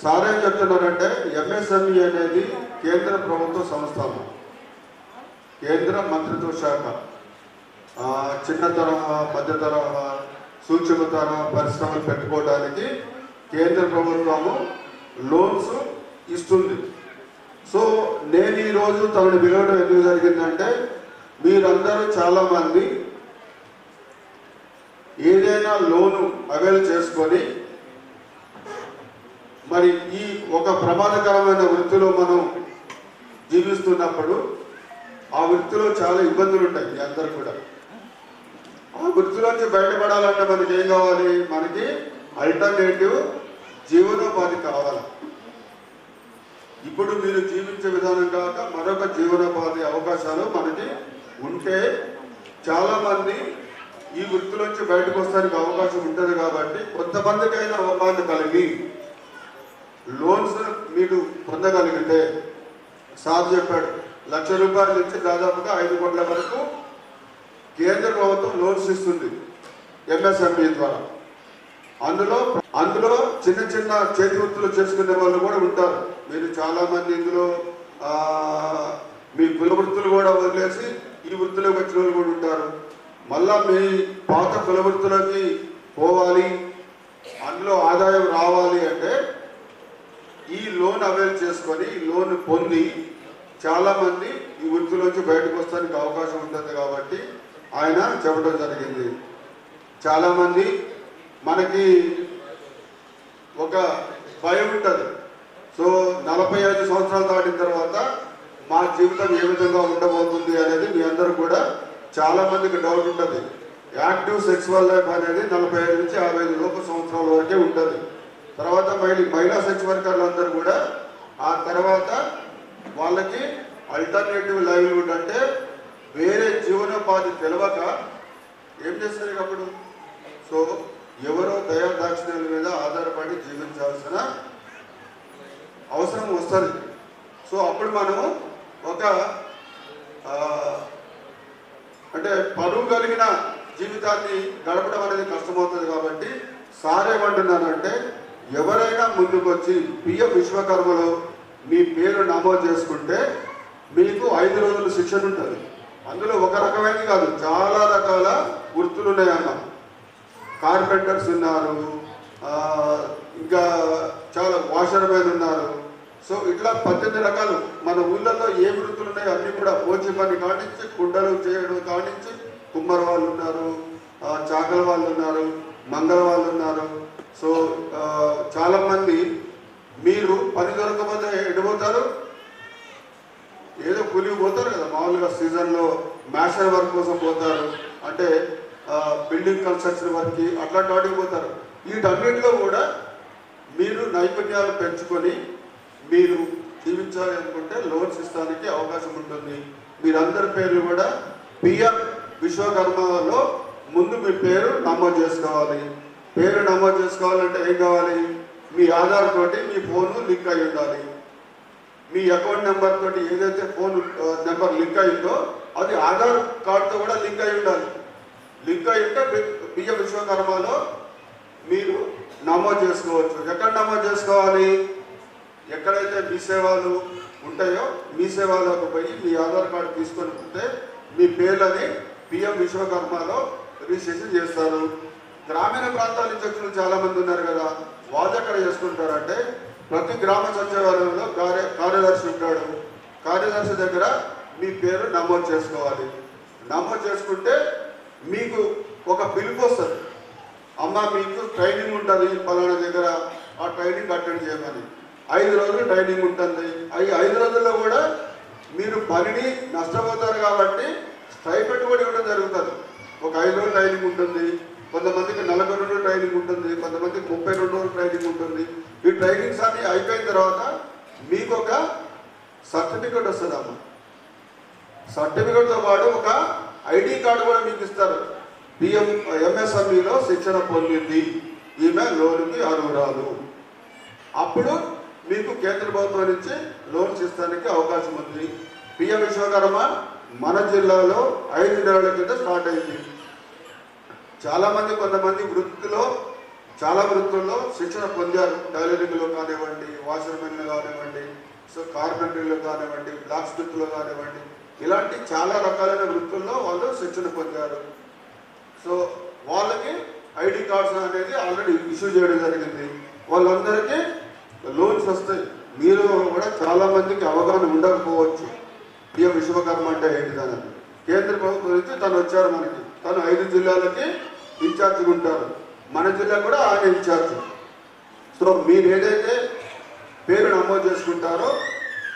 Speaker 1: సార్ ఏం చెప్తున్నారంటే ఎంఎస్ఎంఈ అనేది కేంద్ర ప్రభుత్వ సంస్థలు, కేంద్ర మంత్రిత్వ శాఖ చిన్న తరహా మధ్య తరహా సూక్ష్మ తరహా పరిశ్రమలు పెట్టుకోవడానికి కేంద్ర ప్రభుత్వము లోన్స్ ఇస్తుంది. సో నేను ఈరోజు తనని పిలవడం ఎందుకు జరిగిందంటే మీరందరూ చాలామంది ఏదైనా లోను అవైల్ చేసుకొని మరి ఈ ఒక ప్రమాదకరమైన వృత్తిలో మనం జీవిస్తున్నప్పుడు ఆ వృత్తిలో చాలా ఇబ్బందులు ఉంటాయి మీ అందరు కూడా. ఆ వృత్తిలోంచి బయటపడాలంటే మనకి ఏం కావాలి? మనకి అల్టర్నేటివ్ జీవనోపాధి కావాలి. ఇప్పుడు మీరు జీవించే విధానం కాక మరొక జీవనోపాధి అవకాశాలు మనకి ఉంటే చాలామంది ఈ వృత్తిలోంచి బయటకు వస్తానికి అవకాశం ఉంటుంది. కాబట్టి కొంతమందికైనా అవగాహన కలిగి లోన్స్ మీరు పొందగలిగితే, సార్ చెప్పాడు 1,00,000 రూపాయల నుంచి దాదాపుగా 5 కోట్ల వరకు కేంద్ర ప్రభుత్వం లోన్స్ ఇస్తుంది ఎంఎస్ఎంఈ ద్వారా. అందులో చిన్న చిన్న చేతి వృత్తులు చేసుకునే వాళ్ళు కూడా ఉంటారు. మీరు చాలామంది ఇందులో మీ కుల వృత్తులు కూడా వదిలేసి ఈ వృత్తిలోకి వచ్చిన వాళ్ళు కూడా ఉంటారు. మళ్ళా మీ పాత కుల వృత్తులకి పోవాలి, అందులో ఆదాయం రావాలి అంటే ఈ లోన్ అవైల్ చేసుకొని ఈ లోన్ పొంది చాలామంది ఈ వృత్తిలోంచి బయటకు వస్తానికి అవకాశం ఉంటుంది. కాబట్టి ఆయన చెప్పడం జరిగింది. చాలామంది మనకి ఒక భయం ఉంటుంది. సో 45 సంవత్సరాలు దాటిన తర్వాత మా జీవితం ఏ విధంగా ఉండబోతుంది అనేది మీ అందరూ కూడా చాలామందికి డౌట్ ఉంటుంది. యాక్టివ్ సెక్సువల్ లైఫ్ అనేది 45 నుంచి 55 లోపు సంవత్సరాల వరకే ఉంటుంది. తర్వాత మహిళా సెక్స్ వర్కర్లు అందరూ కూడా ఆ తర్వాత వాళ్ళకి అల్టర్నేటివ్ లైవ్లీహుడ్ అంటే వేరే జీవనోపాధి తెలవక ఏం చేస్తారు అప్పుడు? సో ఎవరో దయా దాక్షిణ్యాల మీద ఆధారపడి జీవించాల్సిన అవసరం వస్తుంది. సో అప్పుడు మనము ఒక అంటే పరువు కలిగిన జీవితాన్ని గడపడం అనేది కష్టమవుతుంది. కాబట్టి సార్ ఏమంటున్నానంటే ఎవరైనా ముందుకొచ్చి పిఎం విశ్వకర్మలో మీ పేరు నమోదు చేసుకుంటే మీకు 5 రోజుల శిక్షణ ఉంటుంది. అందులో ఒక రకమైనది కాదు, చాలా రకాల వృత్తులు ఉన్నాయన్న. కార్పెంటర్స్ ఉన్నారు, ఇంకా చాలా వాషర్మెన్ ఉన్నారు. సో ఇట్లా 18 రకాలు మన ఊళ్ళలో ఏ వృత్తులు ఉన్నాయో అన్నీ కూడా పోచి పని కానించి, కుండలు చేయడం కానించి, కుమ్మర వాళ్ళు ఉన్నారు, చాకల వాళ్ళు ఉన్నారు, మంగళ వాళ్ళు ఉన్నారు. సో చాలామంది మీరు పని దొరకకపోతే ఎడిపోతారు, ఏదో కూలికి పోతారు కదా మామూలుగా సీజన్లో, మ్యాషన్ వర్క్ కోసం పోతారు, అంటే బిల్డింగ్ కన్స్ట్రక్షన్ వర్క్కి అట్లాంటి వాటికి పోతారు. వీటన్నిటిలో కూడా మీరు నైపుణ్యాలు పెంచుకొని మీరు జీవించాలి అనుకుంటే లోన్స్ ఇస్తానికి అవకాశం ఉంటుంది. మీరందరి పేర్లు కూడా పిఎం విశ్వకర్మలో ముందు మీ పేరు నమోదు చేసుకోవాలి. పేరు నమోదు చేసుకోవాలంటే ఏం కావాలి? మీ ఆధార్ తోటి మీ ఫోను లింక్ అయి ఉండాలి. మీ అకౌంట్ నెంబర్ తోటి ఏదైతే ఫోన్ నెంబర్ లింక్ అయిందో అది ఆధార్ కార్డుతో కూడా లింక్ అయి ఉండాలి. లింక్ అయి ఉంటే పిఎం విశ్వకర్మలో మీరు నమోదు చేసుకోవచ్చు. ఎక్కడ నమోదు చేసుకోవాలి? ఎక్కడైతే మీ సేవలు ఉంటాయో మీ సేవలకు పోయి మీ ఆధార్ కార్డు తీసుకొని పోతే మీ పేర్లని పిఎం విశ్వకర్మలో రిజిస్ట్రేషన్ చేస్తారు. గ్రామీణ ప్రాంతాల నుంచి వచ్చిన చాలా మంది ఉన్నారు కదా, వాళ్ళు ఎక్కడ చేసుకుంటారంటే ప్రతి గ్రామ సచివాలయంలో కార్యదర్శి ఉంటాడు. కార్యదర్శి దగ్గర మీ పేరు నమోదు చేసుకోవాలి. నమోదు చేసుకుంటే మీకు ఒక పిలుపు వస్తుంది, అమ్మ మీకు ట్రైనింగ్ ఉంటుంది పలానా దగ్గర, ఆ ట్రైనింగ్ అటెండ్ చేయమని. 5 రోజులు ట్రైనింగ్ ఉంటుంది. 5 రోజుల్లో కూడా మీరు పనిని నష్టపోతారు కాబట్టి స్టైపెండ్ కూడా ఇవ్వడం జరుగుతుంది. ఒక 5 రోజులు ట్రైనింగ్ ఉంటుంది, కొంతమందికి 40 రోజులు ట్రైనింగ్ ఉంటుంది, కొంతమందికి 32 రోజులు ట్రైనింగ్ ఉంటుంది. ఈ ట్రైనింగ్స్ అన్ని అయిపోయిన తర్వాత మీకు ఒక సర్టిఫికెట్ వస్తుంది అమ్మ. సర్టిఫికెట్తో పాటు ఒక ఐడి కార్డు కూడా మీకు ఇస్తారు. ఎంఎస్ఎంఈలో శిక్షణ పొందింది ఈమె లోన్కి అర్హురాలు. అప్పుడు మీకు కేంద్ర ప్రభుత్వం నుంచి లోన్స్ ఇస్తానికి అవకాశం ఉంది. పిఎం విశ్వకర్మ మన జిల్లాలో 5 నెలల కింద స్టార్ట్ అయింది. చాలామంది కొంతమంది చాలా వృత్తుల్లో శిక్షణ పొందారు. టైలరింగ్లో కానివ్వండి, వాషర్మెన్లో కానివ్వండి, సో కార్పెంటరీలో కానివ్వండి, బ్లాక్ స్మిత్లో కానివ్వండి, ఇలాంటి చాలా రకాలైన వృత్తుల్లో వాళ్ళు శిక్షణ పొందారు. సో వాళ్ళకి ఐడి కార్డ్స్ అనేది ఆల్రెడీ ఇష్యూ చేయడం జరిగింది. వాళ్ళందరికీ లోన్స్ వస్తాయి. మీరు కూడా చాలా మందికి అవగాహన ఉండకపోవచ్చు పిఎం విశ్వకర్మ అంటే ఏంటిదని. కేంద్ర ప్రభుత్వం నుంచి తను వచ్చారు మనకి. తను 5 జిల్లాలకి ఇన్ఛార్జిగా ఉంటారు. మన జిల్లా కూడా ఆయన ఇన్ఛార్జ్. సో మీరు ఏదైతే పేరు నమోదు చేసుకుంటారో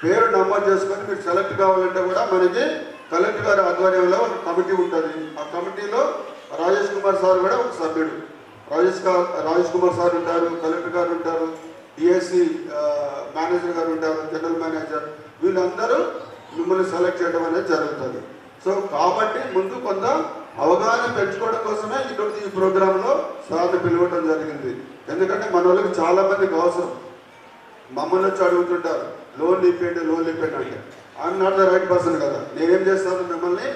Speaker 1: పేరు నమోదు చేసుకొని మీరు సెలెక్ట్ కావాలంటే కూడా మనకి కలెక్టర్ గారి ఆధ్వర్యంలో ఒక కమిటీ ఉంటుంది. ఆ కమిటీలో రాజేష్ కుమార్ సార్ కూడా ఒక సభ్యుడు. రాజేష్ కుమార్ సార్ ఉంటారు, కలెక్టర్ గారు ఉంటారు, డిఎస్సి మేనేజర్ గారు ఉంటారు, జనరల్ మేనేజర్. వీళ్ళందరూ మిమ్మల్ని సెలెక్ట్ చేయడం అనేది జరుగుతుంది. సో కాబట్టి ముందు కొంత అవగాహన పెంచుకోవడం కోసమే ఈరోజు ఈ ప్రోగ్రాంలో సార్ని పిలవడం జరిగింది. ఎందుకంటే మన వాళ్ళకి చాలా మందికి అవసరం. మమ్మల్ని వచ్చి అడుగుతుంటారు లోన్ ఇప్పండి అంటే I'm not the right person కదా. నేనేం చేస్తాను, మిమ్మల్ని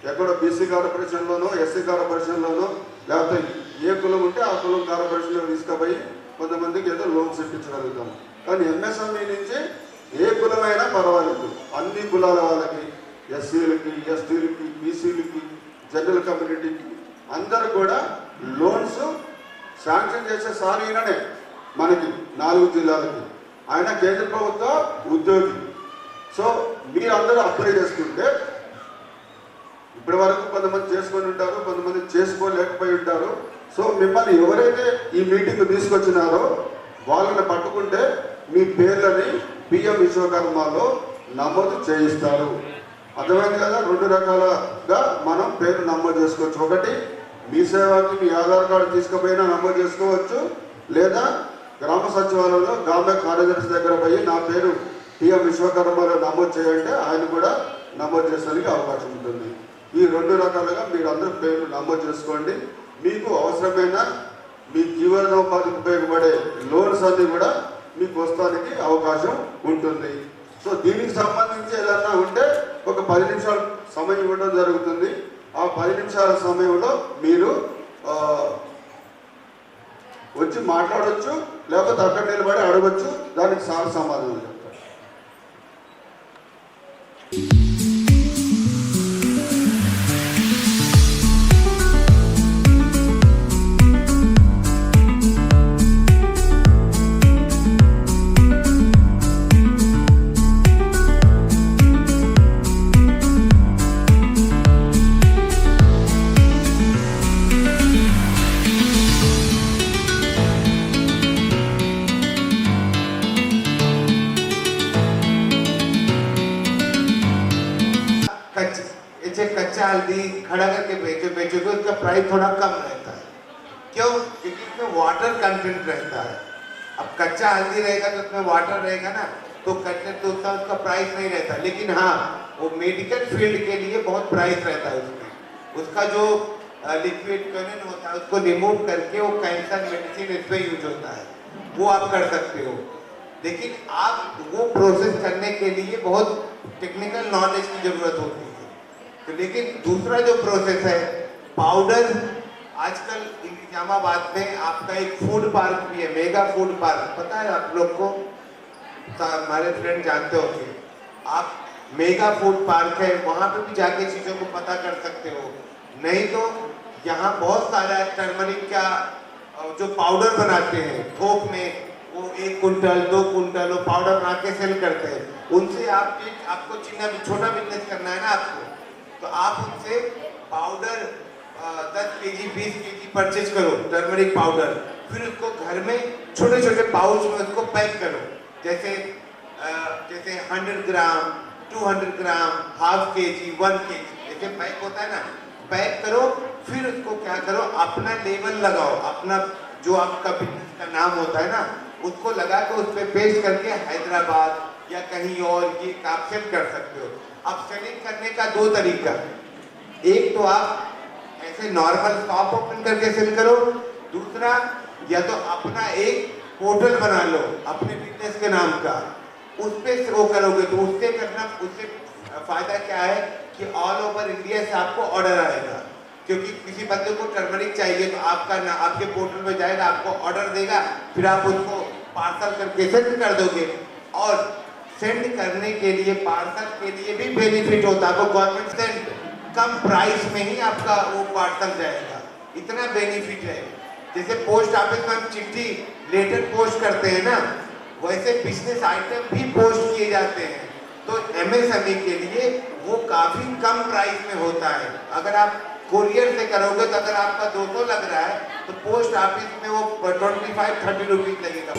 Speaker 1: ఎక్కడో బీసీ కార్పొరేషన్లోనో ఎస్సీ కార్పొరేషన్లోనో లేకపోతే ఏ కులం ఉంటే ఆ కులం కార్పొరేషన్లో తీసుకుపోయి కొంతమందికి ఏదో లోన్స్ ఇప్పించగలుగుతాం. కానీ ఎంఎస్ఎంఈ నుంచి ఏ కులమైనా పర్వాలేదు, అన్ని కులాల వాళ్ళకి, ఎస్సీలకి, ఎస్టీలకి, బీసీలకి, జనరల్ కమ్యూనిటీకి అందరూ కూడా లోన్స్ శాంక్షన్ చేసే సార్ ఈయననే. మనకి 4 జిల్లాలకి ఆయన కేంద్ర ప్రభుత్వ ఉద్యోగి. సో మీరందరూ అప్లై చేసుకుంటే ఇప్పటి వరకు కొంతమంది చేసుకొని ఉంటారు, కొంతమంది చేసుకోలేకపోయి ఉంటారు. సో మిమ్మల్ని ఎవరైతే ఈ మీటింగ్ తీసుకొచ్చినారో వాళ్ళని పట్టుకుంటే మీ పేర్లని పిఎం విశ్వకర్మలో నమోదు చేయిస్తారు. అర్థమైంది కదా? 2 రకాలుగా మనం పేరు నమోదు చేసుకోవచ్చు. ఒకటి మీ సేవకి మీ ఆధార్ కార్డు తీసుకుపోయినా నమోదు చేసుకోవచ్చు, లేదా గ్రామ సచివాలయంలో గ్రామ కార్యదర్శి దగ్గర పోయి నా పేరు పిఎం విశ్వకర్మలో నమోదు చేయంటే ఆయన కూడా నమోదు చేసేందుకు అవకాశం ఉంటుంది. ఈ 2 రకాలుగా మీరు అందరూ పేరు నమోదు చేసుకోండి. మీకు అవసరమైన మీ జీవనోపాధికి ఉపయోగపడే లోన్స్ అన్ని కూడా మీకు వస్తానికి అవకాశం ఉంటుంది. సో దీనికి సంబంధించి ఏదన్నా ఉంటే ఒక 10 నిమిషాలు సమయం ఇవ్వడం జరుగుతుంది. ఆ 10 నిమిషాల సమయంలో మీరు వచ్చి మాట్లాడవచ్చు, లేకపోతే అక్కడ నిలబడి అడగచ్చు. దానికి సార్ సమాధానం చెప్తారు.
Speaker 2: कच्चा हल्दी खड़ा करके बेचोगे उसका प्राइस थोड़ा कम रहता है। क्यों? क्योंकि इसमें वाटर कंटेंट रहता है। अब कच्चा हल्दी रहेगा तो उसमें वाटर रहेगा ना, तो कंटेंट तो उसका प्राइस नहीं रहता। लेकिन हाँ, वो मेडिकल फील्ड के लिए बहुत प्राइस रहता है उसमें। उसका जो लिक्विड कॉनिन होता है उसको रिमूव करके वो कैंसर मेडिसिन इस पर यूज होता है, वो आप कर सकते हो। लेकिन आप वो प्रोसेस करने के लिए बहुत टेक्निकल नॉलेज की जरूरत होती है। तो लेकिन दूसरा जो प्रोसेस है पाउडर आजकल इस्लामाबाद में आपका एक फूड पार्क भी है, मेगा फूड पार्क, पता है आप लोग को? हमारे फ्रेंड जानते होंगे आप, मेगा फूड पार्क है, वहाँ पे भी जाके चीज़ों को पता कर सकते हो। नहीं तो यहाँ बहुत सारा टर्मरिक का जो पाउडर बनाते हैं थोक में, वो 1 कुंटल 2 कुंटल वो पाउडर बना के सेल करते हैं। उनसे आपको छोटा बिजनेस करना है ना आपको, तो आप उनसे पाउडर 10 केजी 20 केजी परचेज करो टर्मरिक पाउडर, फिर उसको घर में छोटे छोटे पाउच में उसको पैक करो, जैसे 100 ग्राम 200 ग्राम हाफ केजी 1 केजी जैसे पैक होता है ना, पैक करो। फिर उसको क्या करो, अपना लेबल लगाओ, अपना जो आपका बिजनेस का नाम होता है ना उसको लगा के उस पर पेस्ट करके हैदराबाद या कहीं और ये आप सेल कर सकते हो। अब सेलिंग करने का 2 तरीका, एक तो आप ऐसे नॉर्मल शॉप ओपन करके सेल करो, दूसरा या तो अपना एक पोर्टल बना लो अपने बिजनेस के नाम का, उस पे वो करोगे तो उससे फायदा क्या है कि ऑल ओवर इंडिया से आपको ऑर्डर आएगा। क्योंकि किसी बंदे को टर्मरिक चाहिए तो आपके पोर्टल में जाएगा, आपको ऑर्डर देगा, फिर आप उसको पार्सल करके सेंड कर दोगे। और सेंड करने के लिए पार्सल के लिए भी बेनिफिट होता है, आपको गवर्नमेंट सेंड कम प्राइस में ही आपका वो पार्सल जाएगा, इतना बेनिफिट है। जैसे पोस्ट ऑफिस में हम चिट्ठी लेटर पोस्ट करते हैं ना, वैसे बिजनेस आइटम भी पोस्ट किए जाते हैं। तो एमएसएमई के लिए वो काफी कम प्राइस में होता है। अगर आप कोरियर से करोगे तो अगर आपका 200 लग रहा है तो पोस्ट ऑफिस में वो 25-30 रुपीज लगेगा।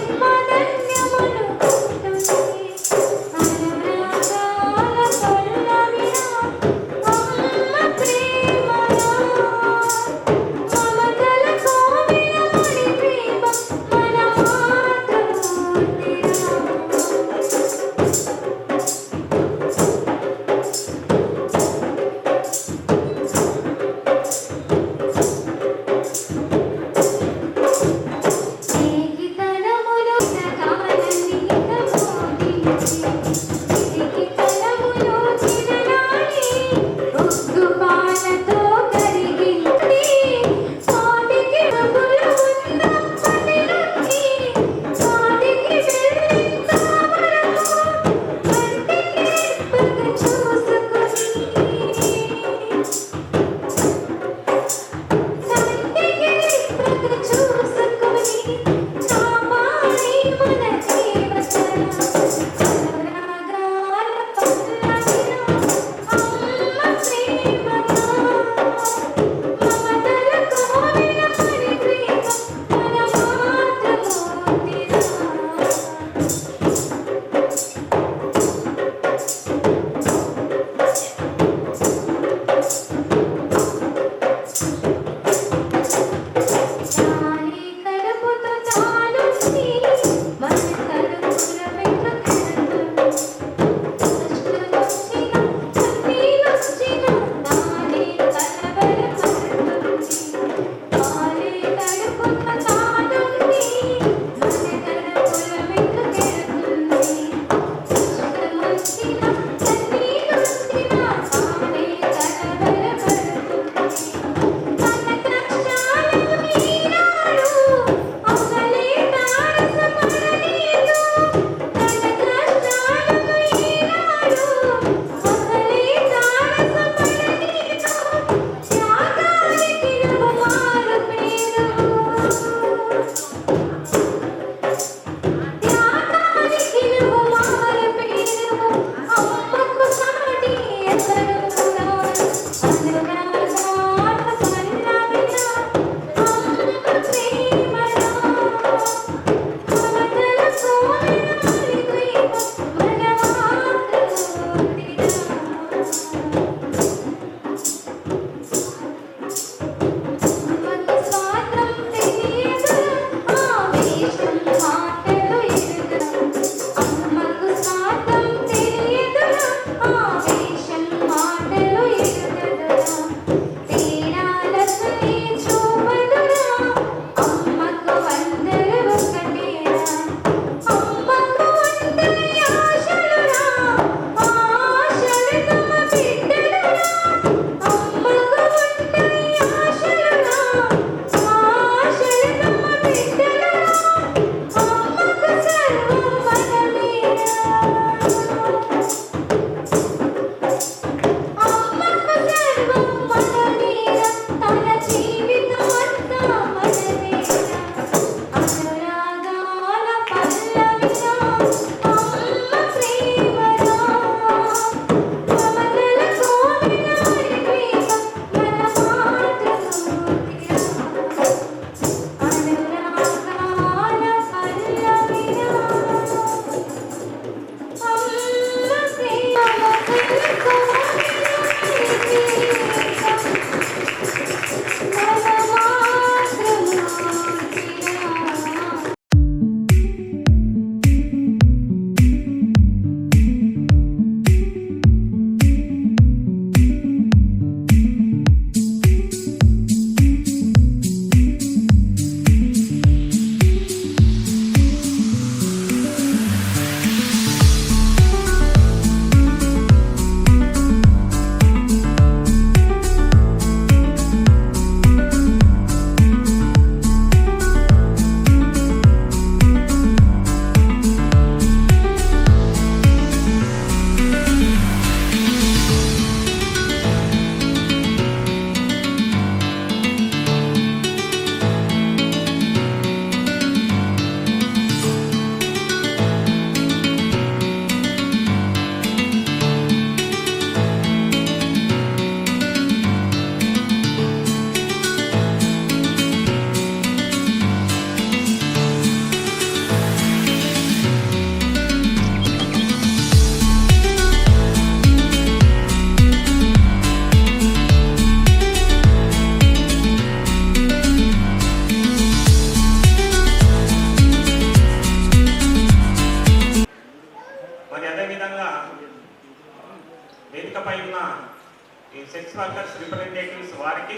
Speaker 3: సెక్స్ వర్కర్స్ రిప్రజెంటేటివ్స్ వారికి,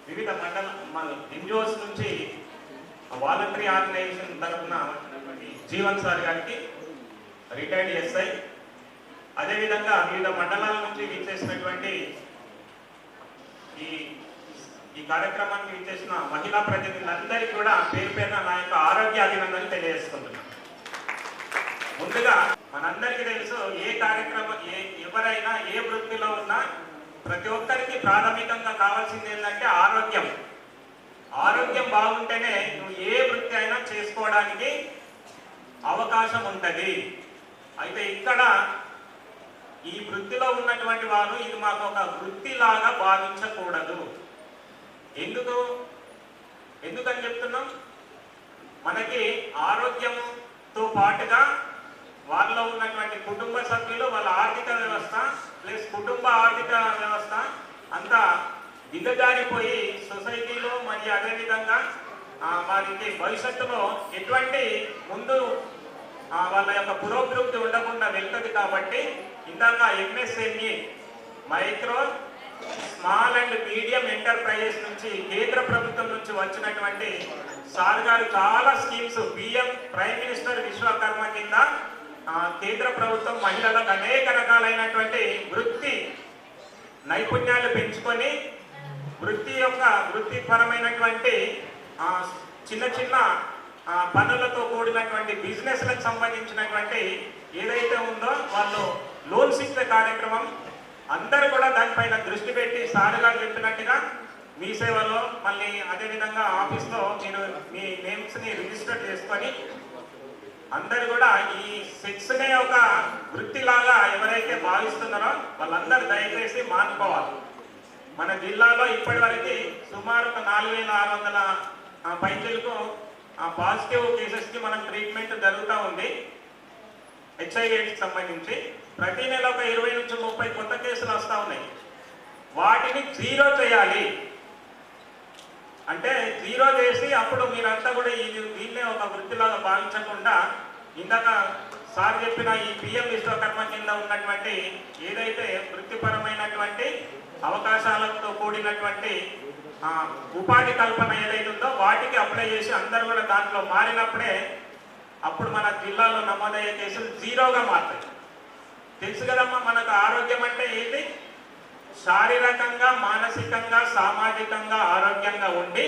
Speaker 3: వివిధ మండల ఎన్జిఓస్ నుంచి వాలంటరీ ఆర్గనైజేషన్ తరఫున వచ్చినటువంటి జీవన్ సార్ గారికి, రిటైర్డ్ ఎస్ఐ, అదేవిధంగా వివిధ మండలాల నుంచి విచ్చేసినటువంటి ఈ కార్యక్రమానికి విచ్చేసిన మహిళా ప్రతినిధులందరికీ కూడా పేరు పేరున నా యొక్క ఆరోగ్య అభినందనలు తెలియజేసుకుంటున్నాను. ముందుగా మనందరికీ తెలుసు, ఏ కార్యక్రమం ఎవరైనా ఏ వృత్తిలో ఉన్నా ప్రతి ఒక్కరికి ప్రాథమికంగా కావాల్సింది ఏంటంటే ఆరోగ్యం. ఆరోగ్యం బాగుంటేనే నువ్వు ఏ వృత్తి అయినా చేసుకోవడానికి అవకాశం ఉంటుంది. అయితే ఇక్కడ ఈ వృత్తిలో ఉన్నటువంటి వారు ఇది మాకు ఒక వృత్తిలాగా భావించకూడదు. ఎందుకని చెప్తున్నాం? మనకి ఆరోగ్యంతో పాటుగా వాళ్ళలో ఉన్నటువంటి కుటుంబ సభ్యులు, వాళ్ళ ఆర్థిక వ్యవస్థ ప్లస్ కుటుంబ ఆర్థిక వ్యవస్థ అంతా దిగజారిపోయి సొసైటీలో మరియు అదేవిధంగా వారికి భవిష్యత్తులో ఎటువంటి ముందు వాళ్ళ యొక్క పురోభివృద్ధి ఉండకుండా వెళ్తుంది. కాబట్టి ఇందాక MSME micro small and medium enterprises నుంచి కేంద్ర ప్రభుత్వం నుంచి వచ్చినటువంటి సార్ గారు చాలా schemes PM prime minister Vishwakarma కింద కేంద్ర ప్రభుత్వం మహిళలకు అనేక రకాలైనటువంటి వృత్తి నైపుణ్యాలు పెంచుకొని వృత్తిపరమైనటువంటి చిన్న చిన్న పనులతో కూడినటువంటి బిజినెస్లకు సంబంధించినటువంటి ఏదైతే ఉందో వాళ్ళు లోన్స్ ఇచ్చే కార్యక్రమం అందరూ కూడా దానిపైన దృష్టి పెట్టి సార్ గారు చెప్పినట్టుగా మీ సేవలో మళ్ళీ అదేవిధంగా ఆఫీస్లో మీరు మీ నేమ్స్ని రిజిస్టర్ చేసుకొని అందరూ కూడా ఈ సెక్స్నే ఒక వృత్తిలాగా ఎవరైతే భావిస్తున్నారో వాళ్ళందరూ దయచేసి మానుకోవాలి. మన జిల్లాలో ఇప్పటి వరకు సుమారు 4600 పైచలకు పాజిటివ్ కేసెస్కి మనం ట్రీట్మెంట్ జరుగుతూ ఉంది. HIV/AIDS సంబంధించి ప్రతి నెల ఒక 20 నుంచి 30 కొత్త కేసులు వస్తూ ఉన్నాయి. వాటిని జీరో చేయాలి. అంటే జీరో చేసి అప్పుడు మీరంతా కూడా దీన్నే ఒక వృత్తిలాగా భావించకుండా ఇందాక సార్ చెప్పిన ఈ పిఎం విశ్వకర్మ కింద ఉన్నటువంటి ఏదైతే వృత్తిపరమైనటువంటి అవకాశాలతో కూడినటువంటి ఉపాధి కల్పన ఏదైతే ఉందో వాటికి అప్లై చేసి అందరూ కూడా దాంట్లో మారినప్పుడే అప్పుడు మన జిల్లాలో నమోదయ్యే కేసులు జీరోగా మారుతాయి. తెలుసు కదమ్మా, మనకు ఆరోగ్యం అంటే ఏంటి? శారీరకంగా, మానసికంగా, సామాజికంగా ఆరోగ్యంగా ఉండి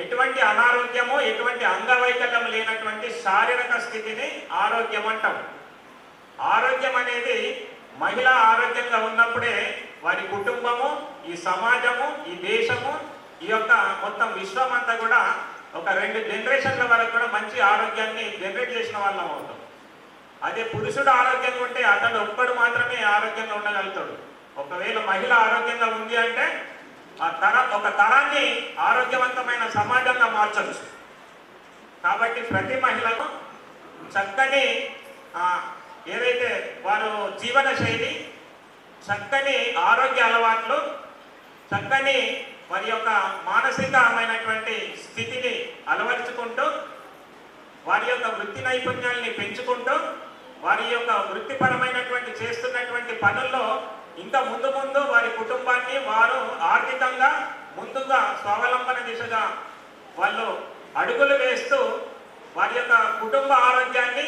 Speaker 3: ఎటువంటి అనారోగ్యమో ఎటువంటి అంగవైకల్యం లేనటువంటి శారీరక స్థితిని ఆరోగ్యం అంటాం. ఆరోగ్యం అనేది మహిళ ఆరోగ్యంగా ఉన్నప్పుడే వారి కుటుంబము, ఈ సమాజము, ఈ దేశము, ఈ యొక్క మొత్తం విశ్వం అంతా కూడా ఒక 2 జనరేషన్ల వరకు కూడా మంచి ఆరోగ్యాన్ని జనరేట్ చేసిన వాళ్ళం అవుతాం. అదే పురుషుడు ఆరోగ్యంగా ఉంటే అతను ఒక్కడు మాత్రమే ఆరోగ్యంగా ఉండగలుగుతాడు. ఒకవేళ మహిళ ఆరోగ్యంగా ఉంది అంటే ఒక తరాన్ని ఆరోగ్యవంతమైన సమాజంగా మార్చవచ్చు. కాబట్టి ప్రతి మహిళకు చక్కని ఏదైతే వారు జీవన శైలి, చక్కని ఆరోగ్య అలవాట్లు, చక్కని వారి యొక్క మానసికమైనటువంటి స్థితిని అలవర్చుకుంటూ వారి యొక్క వృత్తి నైపుణ్యాలని పెంచుకుంటూ వారి యొక్క వృత్తిపరమైనటువంటి చేస్తున్నటువంటి పనుల్లో ఇంకా ముందు వారి కుటుంబాన్ని వారు ఆర్థికంగా ముందుగా స్వావలంబన దిశగా వాళ్ళు అడుగులు వేస్తూ వారి యొక్క కుటుంబ ఆరోగ్యాన్ని,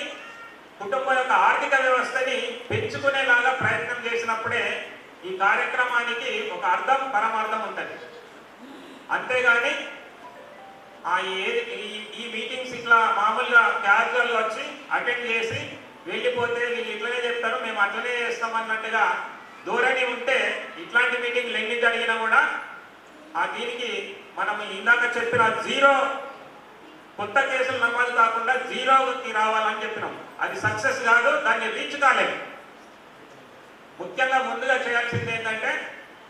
Speaker 3: కుటుంబం యొక్క ఆర్థిక వ్యవస్థని పెంచుకునేలాగా ప్రయత్నం చేసినప్పుడే ఈ కార్యక్రమానికి ఒక అర్థం, పరమార్థం ఉంటుంది. అంతేగాని ఈ మీటింగ్స్ ఇట్లా మామూలుగా క్యాజువల్గా వచ్చి అటెండ్ చేసి వెళ్ళిపోతే వీళ్ళు ఇట్లనే చెప్తారు, మేము అట్లనే చేస్తామన్నట్టుగా ధోరణి ఉంటే ఇట్లాంటి మీటింగ్లు ఎన్ని జరిగినా కూడా దీనికి మనం ఇందాక చెప్పిన జీరో కొత్త కేసులు నమోదు కాకుండా జీరోకి రావాలని చెప్పినాం. అది సక్సెస్ కాదు, దాన్ని రీచ్ కాలేదు. ముఖ్యంగా ముందుగా చేయాల్సింది ఏంటంటే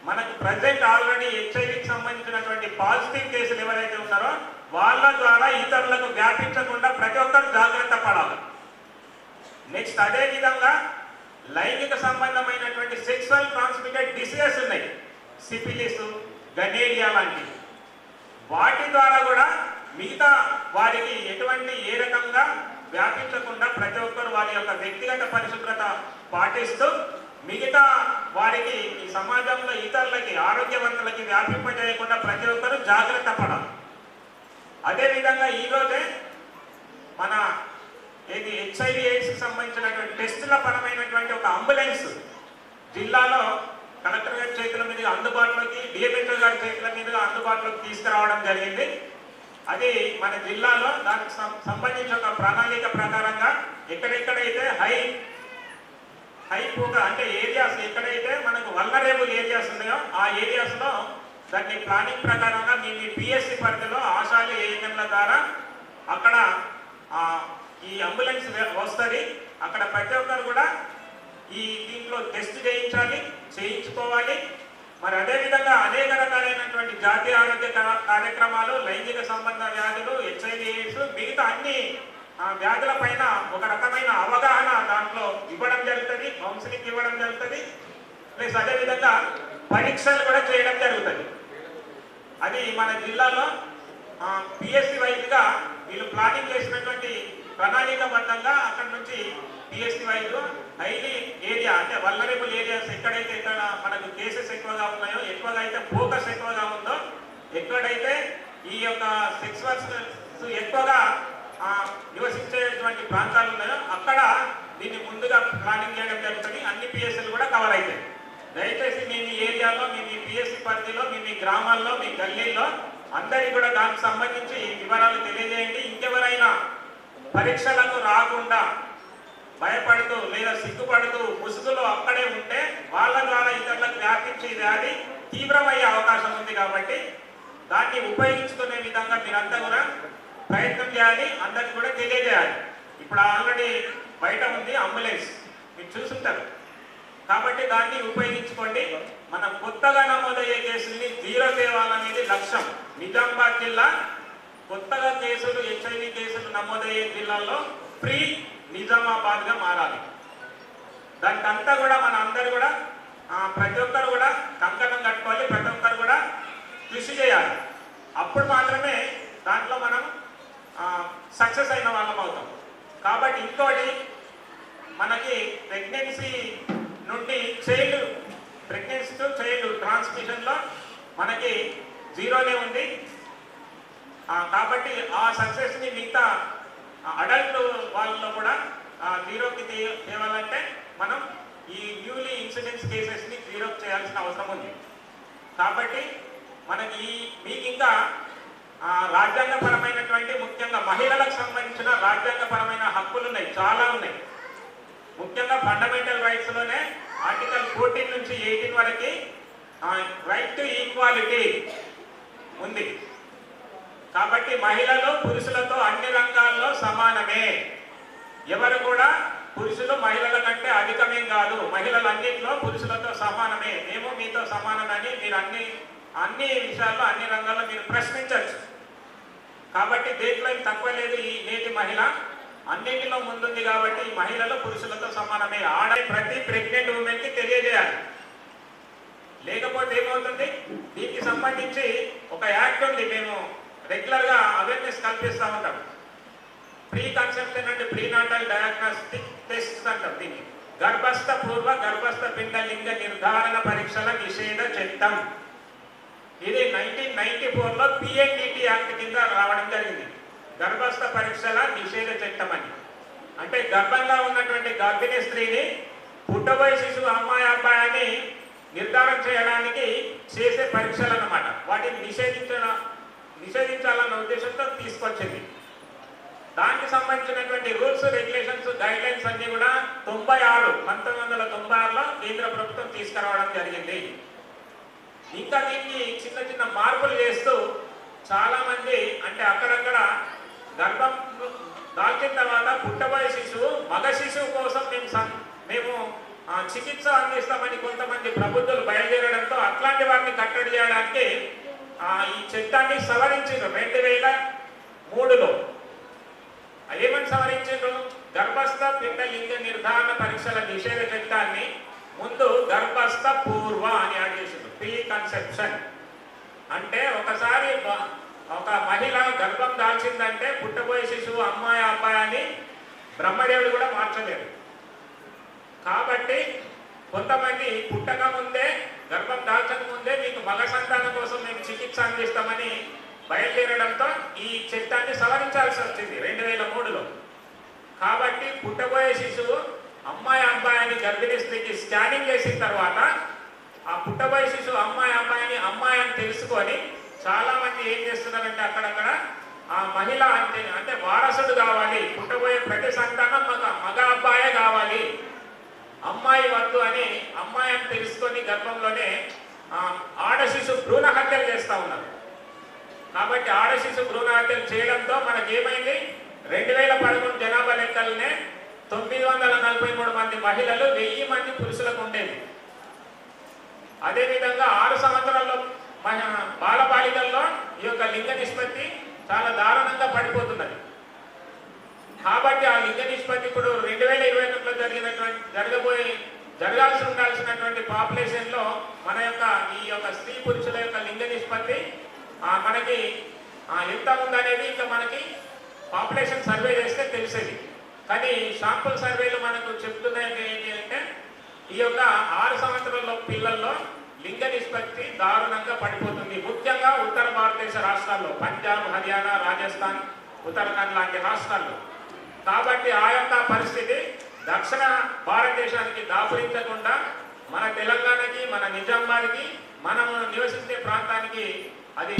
Speaker 3: మనకు ప్రజెంట్ ఆల్రెడీ HIV సంబంధించినటువంటి పాజిటివ్ కేసులు ఎవరైతే ఉన్నారో వాళ్ళ ద్వారా ఇతరులకు వ్యాపించకుండా ప్రతి ఒక్కరు జాగ్రత్త పడాలి. నెక్స్ట్ అదే విధంగా లైంగిక సంబంధమైనటువంటి సెక్సువల్ ట్రాన్స్మిటెడ్ డిసీజెస్ ఉన్నాయి, సిఫిలిస్, గనేరియా లాంటివి. వాటి ద్వారా కూడా మిగతా వారికి ఎటువంటి ఏ రకంగా వ్యాపించకుండా ప్రతి ఒక్కరు వారి యొక్క వ్యక్తిగత పరిశుభ్రత పాటిస్తూ మిగతా వారికి ఈ సమాజంలో ఇతరులకి ఆరోగ్యవంతులకి వ్యాపింపజేయకుండా ప్రతి ఒక్కరూ జాగ్రత్త పడాలి. అదేవిధంగా ఈరోజే మన ఏది HIV AIDS సంబంధించినటువంటి టెస్టుల పరమైనటువంటి ఒక అంబులెన్స్ జిల్లాలో కలెక్టర్ గారి చేతుల మీదుగా అందుబాటులోకి, డిఎంహెచ్ఓ గారి చేతుల మీదుగా అందుబాటులోకి తీసుకురావడం జరిగింది. అది మన జిల్లాలో దానికి సంబంధించి ఒక ప్రణాళిక ప్రకారంగా ఎక్కడెక్కడైతే హై పోగా అంటే ఏరియాస్ ఎక్కడైతే మనకు వల్నరేబుల్ ఏరియాస్ ఉన్నాయో ఆ ఏరియాస్లో దాన్ని ప్లానింగ్ ప్రకారంగా మీ PSC పరిధిలో ఆశాలు ఏఎన్ఎంల ద్వారా అక్కడ ఈ అంబులెన్స్ వస్తుంది. అక్కడ ప్రతి ఒక్కరు కూడా ఈ దీంట్లో టెస్ట్ చేయించుకోవాలి. మరి అదేవిధంగా అనేక రకాలైనటువంటి జాతీయ ఆరోగ్య కార్యక్రమాలు, లైంగిక సంబంధ వ్యాధులు, HIV AIDS మిగతా అన్ని వ్యాధుల పైన ఒక రకమైన అవగాహన దాంట్లో ఇవ్వడం జరుగుతుంది, కౌన్సిలింగ్ ఇవ్వడం జరుగుతుంది. ప్లస్ అదేవిధంగా పరీక్షలు కూడా చేయడం జరుగుతుంది. అది మన జిల్లాలో PSC వైజ్గా వీళ్ళు ప్లానింగ్ చేసినటువంటి ప్రణాళికబద్ధంగా అక్కడ నుంచి PSC వైజ్ హైలీ ఏరియా అంటే వల్నరబుల్ ఏరియాస్ ఎక్కడైతే ఇక్కడ మనకు కేసెస్ ఎక్కువగా ఉన్నాయో, ఎక్కువగా అయితే ఫోకస్ ఎక్కువగా ఉందో, ఎక్కడైతే ఈ యొక్క సెక్స్ వర్కర్స్ ఎక్కువగా నివసించేటువంటి ప్రాంతాలు ఉన్నాయో అక్కడ దీన్ని ముందుగా ప్లానింగ్ చేయడం జరుగుతుంది. అన్ని PSCలు కూడా కవర్ అవుతాయి. దయచేసి మీ ఏరియాలో, మీ PSC పరిధిలో, మీ గ్రామాల్లో, మీ గల్లీల్లో అందరికీ కూడా దానికి సంబంధించి వివరాలు తెలియజేయండి. ఇంకెవరైనా పరీక్షలకు రాకుండా భయపడుతూ లేదా సిగ్గుపడుతూ ముసుగులో అక్కడే ఉంటే వాళ్ళ ద్వారా ఇతరులకు వ్యాపించి వ్యాధి తీవ్రమయ్యే అవకాశం ఉంది. కాబట్టి దాన్ని ఉపయోగించుకునే విధంగా మీరంతా కూడా ప్రయత్నం చేయాలి, అందరికి కూడా తెలియజేయాలి. ఇప్పుడు ఆల్రెడీ బయట ఉంది అంబులెన్స్, మీరు చూసుంటారు. కాబట్టి దాన్ని ఉపయోగించుకోండి. మనం కొత్తగా నమోదయ్యే కేసుల్ని జీరో తేవాలనేది లక్ష్యం. నిజామాబాద్ జిల్లా కొత్తగా కేసులు, HIV కేసులు నమోదయ్యే జిల్లాల్లో ప్రీ నిజామాబాద్గా మారాలి. దానికి అంతా కూడా మన అందరు కూడా ప్రతి ఒక్కరు కూడా కంకణం కట్టుకోవాలి, ప్రతి ఒక్కరు కూడా కృషి చేయాలి. అప్పుడు మాత్రమే దాంట్లో మనం సక్సెస్ అయిన వాళ్ళం అవుతాం. కాబట్టి ఇంకోటి, మనకి ప్రెగ్నెన్సీ నుండి ప్రెగ్నెన్సీ టు చైల్డ్ ట్రాన్స్మిషన్లో మనకి జీరోనే ఉంది. కాబట్టి ఆ సక్సెస్ని మిగతా అడల్ట్ వాళ్ళలో కూడా జీరోకి తేవాలంటే మనం ఈ న్యూలీ ఇన్సిడెన్స్ కేసెస్ని జీరో చేయాల్సిన అవసరం ఉంది. కాబట్టి మనకి మీకు ఇంకా రాజ్యాంగపరమైనటువంటి ముఖ్యంగా మహిళలకు సంబంధించిన రాజ్యాంగపరమైన హక్కులు ఉన్నాయి, చాలా ఉన్నాయి. ముఖ్యంగా ఫండమెంటల్ రైట్స్లోనే ఆర్టికల్ 14 నుంచి 18 వరకు రైట్ టు ఈక్వాలిటీ ఉంది. కాబట్టి మహిళలు పురుషులతో అన్ని రంగాల్లో సమానమే. ఎవరు కూడా పురుషులు మహిళల కంటే అధికమేం కాదు. మహిళలు అన్నింటిలో పురుషులతో సమానమే. మేము మీతో సమానమని మీరు అన్ని విషయాల్లో, అన్ని రంగాల్లో మీరు ప్రశ్నించవచ్చు. కాబట్టి దేంట్లో తక్కువ లేదు. ఈ నేటి మహిళ అన్నింటిలో ముందుంది. కాబట్టి ఈ మహిళలు పురుషులతో సమానమే. ప్రతి ప్రెగ్నెంట్ ఉమెన్కి తెలియజేయాలి. లేకపోతే ఏమవుతుంది, దీనికి సంబంధించి ఒక యాక్ట్ ఉంది, మేము రెగ్యులర్గా అవేర్నెస్ కల్పిస్తూ ఉంటాం. ప్రీ కన్సెప్షన్ అంటే ప్రీనాటల్ డయాగ్నోస్టిక్ టెస్ట్ అంటాం దీన్ని. గర్భస్థ పూర్వ గర్భస్థ పిండ లింగ నిర్ధారణ పరీక్షల నిషేధ చట్టం. ఇది 1994లో PNDT యాక్ట్ కింద రావడం జరిగింది. గర్భస్థ పరీక్షల నిషేధ చట్టం అని అంటే గర్భంగా ఉన్నటువంటి గర్భిణీ స్త్రీని పుట్టబోయే శిశువు అమ్మాయి అబ్బాయి అని నిర్ధారణ చేయడానికి చేసే పరీక్షలు అన్నమాట. వాటిని నిషేధించాలన్న ఉద్దేశంతో తీసుకొచ్చింది. దానికి సంబంధించినటువంటి రూల్స్, రెగ్యులేషన్స్, గైడ్ లైన్స్ అన్ని కూడా 1996లో కేంద్ర ప్రభుత్వం తీసుకురావడం జరిగింది. ఇంకా దీనికి చిన్న చిన్న మార్పులు చేస్తూ చాలా మంది అంటే అక్కడక్కడ గర్భం దాల్చిన తర్వాత పుట్టబోయే శిశువు మగ శిశువు కోసం మేము చికిత్స అందిస్తామని కొంతమంది ప్రబుద్ధులు బయలుదేరడంతో అట్లాంటి వారిని కట్టడి చేయడానికి ఈ చట్టాన్ని సవరించారు 2003లో. ఏమని సవరించారు? గర్భస్థ పిండ లింగ నిర్ధారణ పరీక్షల నిషేధ చట్టాన్ని ముందు గర్భస్థ పూర్వ అని యాడ్ చేసింది. ప్రీ కన్సెప్షన్ అంటే ఒకసారి ఒక మహిళ గర్భం దాల్చిందంటే పుట్టబోయే శిశువు అమ్మాయి అబ్బాయి అని బ్రహ్మదేవుడు కూడా మార్చలేరు. కాబట్టి కొంతమంది పుట్టక ముందే గర్భం దాల్చక ముందే మీకు మగ సంతానం కోసం మేము చికిత్స అందిస్తామని బయలుదేరడంతో ఈ చట్టాన్ని సవరించాల్సి వచ్చింది 2003లో. కాబట్టి పుట్టబోయే శిశువు అమ్మాయి అబ్బాయిని గర్భిణీ స్త్రీకి స్కానింగ్ చేసిన తర్వాత ఆ పుట్టబోయే శిశువు అమ్మాయి అని తెలుసుకొని చాలా మంది ఏం చేస్తున్నారంటే అక్కడక్కడ ఆ మహిళ అంటే వారసుడు కావాలి, పుట్టబోయే ప్రతి సంతానం మగ అబ్బాయే కావాలి, అమ్మాయి వద్దు అని అమ్మాయి అని తెలుసుకొని గర్భంలోనే ఆడ శిశు భ్రూణ హత్యలు చేస్తూ ఉన్నారు. కాబట్టి ఆడ శిశు భ్రూణ హత్యలు చేయడంతో మనకేమైంది, 2011 జనాభా లెక్కలనే 943 మంది మహిళలు 1000 మంది పురుషులకు ఉండేది. అదేవిధంగా 6 సంవత్సరాల్లో బాలబాలికల్లో ఈ యొక్క లింగ నిష్పత్తి చాలా దారుణంగా పడిపోతున్నది. కాబట్టి ఆ లింగ నిష్పత్తి ఇప్పుడు 2021లో జరగాల్సి ఉండాల్సినటువంటి పాపులేషన్లో మన యొక్క ఈ యొక్క స్త్రీ పురుషుల యొక్క లింగ నిష్పత్తి మనకి ఎంత ఉందనేది ఇంకా మనకి పాపులేషన్ సర్వే చేస్తే తెలిసేది. కానీ శాంపుల్ సర్వేలు మనకు చెప్తున్నాయి ఏంటి అంటే ఈ యొక్క 6 సంవత్సరాల పిల్లల్లో లింగ నిష్పత్తి దారుణంగా పడిపోతుంది. ముఖ్యంగా ఉత్తర భారతదేశ రాష్ట్రాల్లో పంజాబ్, హర్యానా, రాజస్థాన్, ఉత్తరాఖండ్ లాంటి రాష్ట్రాల్లో. కాబట్టి ఆ యొక్క పరిస్థితి దక్షిణ భారతదేశానికి దాపురించకుండా మన తెలంగాణకి, మన నిజామాబాద్కి, మనం నివసించే ప్రాంతానికి అది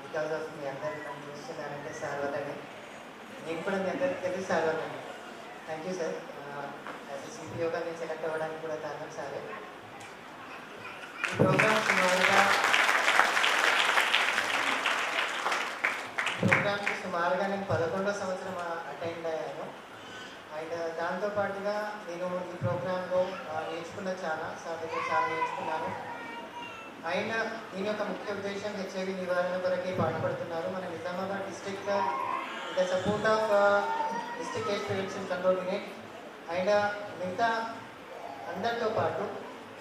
Speaker 4: బికాస్ ఆఫ్ మీ అందరు నన్ను చూస్తున్నానంటే సార్ వల్లనే, నేను కూడా మీ అందరికి తెలుసు సార్ వల్లనే. Thank you sir. As a సిపిఓగా నేను సెలెక్ట్ అవ్వడానికి కూడా కారణం సారే. ఈ ప్రోగ్రామ్స్ సుమారుగా నేను 11వ సంవత్సరం అటెండ్ అయ్యాను. అండ్ దాంతోపాటుగా నేను ఈ ప్రోగ్రాంలో నేర్చుకున్న చాలా సార్ దగ్గర చాలా నేర్చుకున్నాను. అయినా దీని యొక్క ముఖ్య ఉద్దేశం హెచ్ఐవి నివారణ కొరకే పాటుపడుతున్నారు. మన Nizamabad district with the support of district AIDS prevention control unit and మిగతా అందరితో పాటు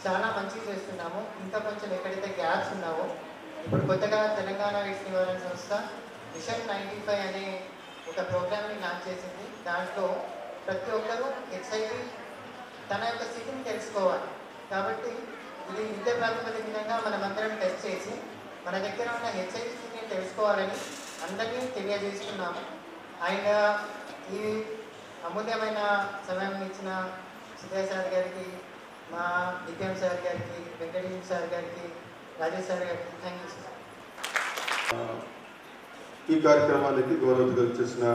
Speaker 4: చాలా మంచిగా చేస్తున్నాము. ఇంకా కొంచెం ఎక్కడైతే గ్యాప్స్ ఉన్నావో ఇప్పుడు కొత్తగా తెలంగాణ ఎయిడ్స్ నివారణ సంస్థ మిషన్ 95 అనే ఒక ప్రోగ్రామ్ని లాంచ్ చేసింది. దాంట్లో ప్రతి ఒక్కరూ హెచ్ఐవి తన యొక్క స్థితిని తెలుసుకోవాలి. కాబట్టి ఇది విద్య ప్రాతిపదికగా మనమందరం టెస్ట్ చేసి మన దగ్గర ఉన్న హెచ్ఐవి స్థితిని తెలుసుకోవాలని అందరినీ తెలియజేస్తున్నాము. అండ్ ఈ అమూల్యమైన సమయం ఇచ్చిన సుధా సార్ గారికి, మా దివ్యం సార్ గారికి, వెంకటేశ్వర సార్ గారికి, రాజేష్ సార్ గారికి థ్యాంక్ యూ సార్.
Speaker 1: ఈ కార్యక్రమానికి గౌరవంగా చేసిన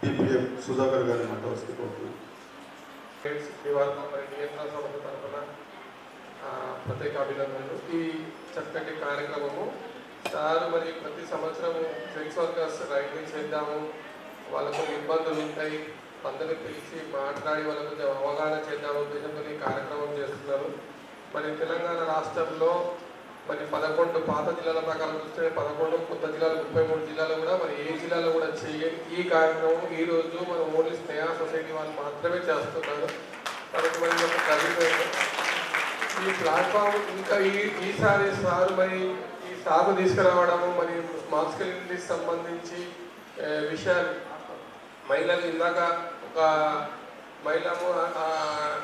Speaker 1: డిపిఎం సుధాకర్ గారి మాట వస్తే కోరుతున్నాను.
Speaker 5: నివారణ నియంత్రణ సంస్థ తరఫున ప్రత్యేక అభినందనలు. ఈ చక్కటి కార్యక్రమము సార్ మరి ప్రతి సంవత్సరం సెక్స్ వర్కర్స్ రైటింగ్ చేద్దాము, వాళ్ళకు ఇబ్బందులు ఉంటాయి, అందరినీ పిలిచి మాట్లాడి వాళ్ళకు అవగాహన చేద్దాము ఉద్దేశంతో ఈ కార్యక్రమం చేస్తున్నారు. మరి తెలంగాణ రాష్ట్రంలో మరి 11 పాత జిల్లాల ప్రకారం చూస్తే 11, కొత్త జిల్లాలు 33 జిల్లాలు కూడా మరి ఏ జిల్లాలో కూడా చేయని ఈ కార్యక్రమం ఈరోజు మన ఓన్లీ స్నేహ సొసైటీ వాళ్ళు మాత్రమే చేస్తున్నారు. కాబట్టి మరి ఈ ప్లాట్ఫామ్ ఇంకా ఈసారి సార్ మరి ఈ సార్ను తీసుకురావడము మరి స్మాల్ స్కేల్ ఇండస్ట్రీకి సంబంధించి విషయాలు మహిళలు ఇందాక ఒక మహిళము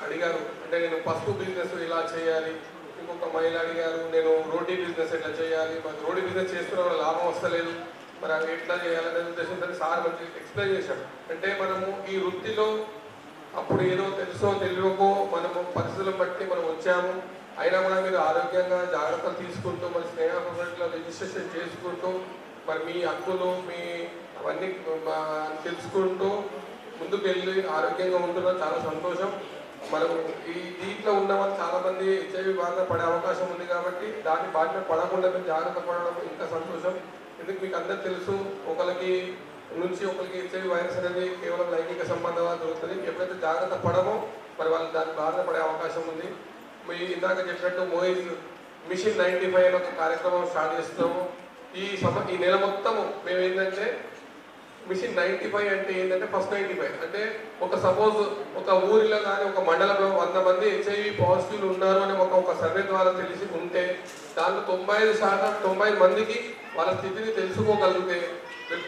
Speaker 5: అడిగారు, అంటే నేను పసుపు బిజినెస్ ఇలా చేయాలి, ఇంకొక మహిళ అడిగారు నేను రోటీ బిజినెస్ ఎట్లా చేయాలి, మాకు రోటీ బిజినెస్ చేస్తున్న లాభం వస్తలేదు, మరి అవి ఎట్లా చేయాలనే ఉద్దేశంతో సార్ మంచి ఎక్స్ప్లెయిన్ చేశాడు. అంటే మనము ఈ వృత్తిలో అప్పుడు ఏదో తెలుసో తెలియకో మనము పరిస్థితులను బట్టి మనం వచ్చాము, అయినా కూడా మీరు ఆరోగ్యంగా జాగ్రత్తలు తీసుకుంటూ మరి స్నేహ సొసైటీలో రిజిస్ట్రేషన్ చేసుకుంటూ మరి మీ హక్కులు మీ అవన్నీ తెలుసుకుంటూ ముందుకు వెళ్ళి ఆరోగ్యంగా ఉంటున్నాం, చాలా సంతోషం. మనం ఈ దీంట్లో ఉన్న వాళ్ళు చాలామంది హెచ్ఐవి బారిన పడే అవకాశం ఉంది కాబట్టి దాన్ని బారిన పడకుండా మేము జాగ్రత్త పడడం ఇంకా సంతోషం. ఎందుకు మీకు అందరు తెలుసు, ఒకరికి హెచ్ఐవి వైరస్ అనేది కేవలం లైంగిక సంబంధంగా దొరుకుతుంది. ఎప్పుడైతే జాగ్రత్త పడమో మరి వాళ్ళు దాన్ని బారిన పడే అవకాశం ఉంది. మీ ఇందాక చెప్పినట్టు మోయిజ్ మిషన్ 95 అనే ఒక కార్యక్రమం స్టార్ట్ చేస్తున్నాము. ఈ నెల మొత్తము మేము ఏంటంటే మిషన్ 95 అంటే ఏంటంటే ఫస్ట్ 95 అంటే సపోజ్ ఒక ఊరిలో కానీ ఒక మండలంలో 100 మంది హెచ్ఐవి పాజిటివ్ ఉన్నారు అని ఒక సర్వే ద్వారా తెలిసి ఉంటే దాంట్లో 95% 90 మందికి వాళ్ళ స్థితిని తెలుసుకోగలిగితే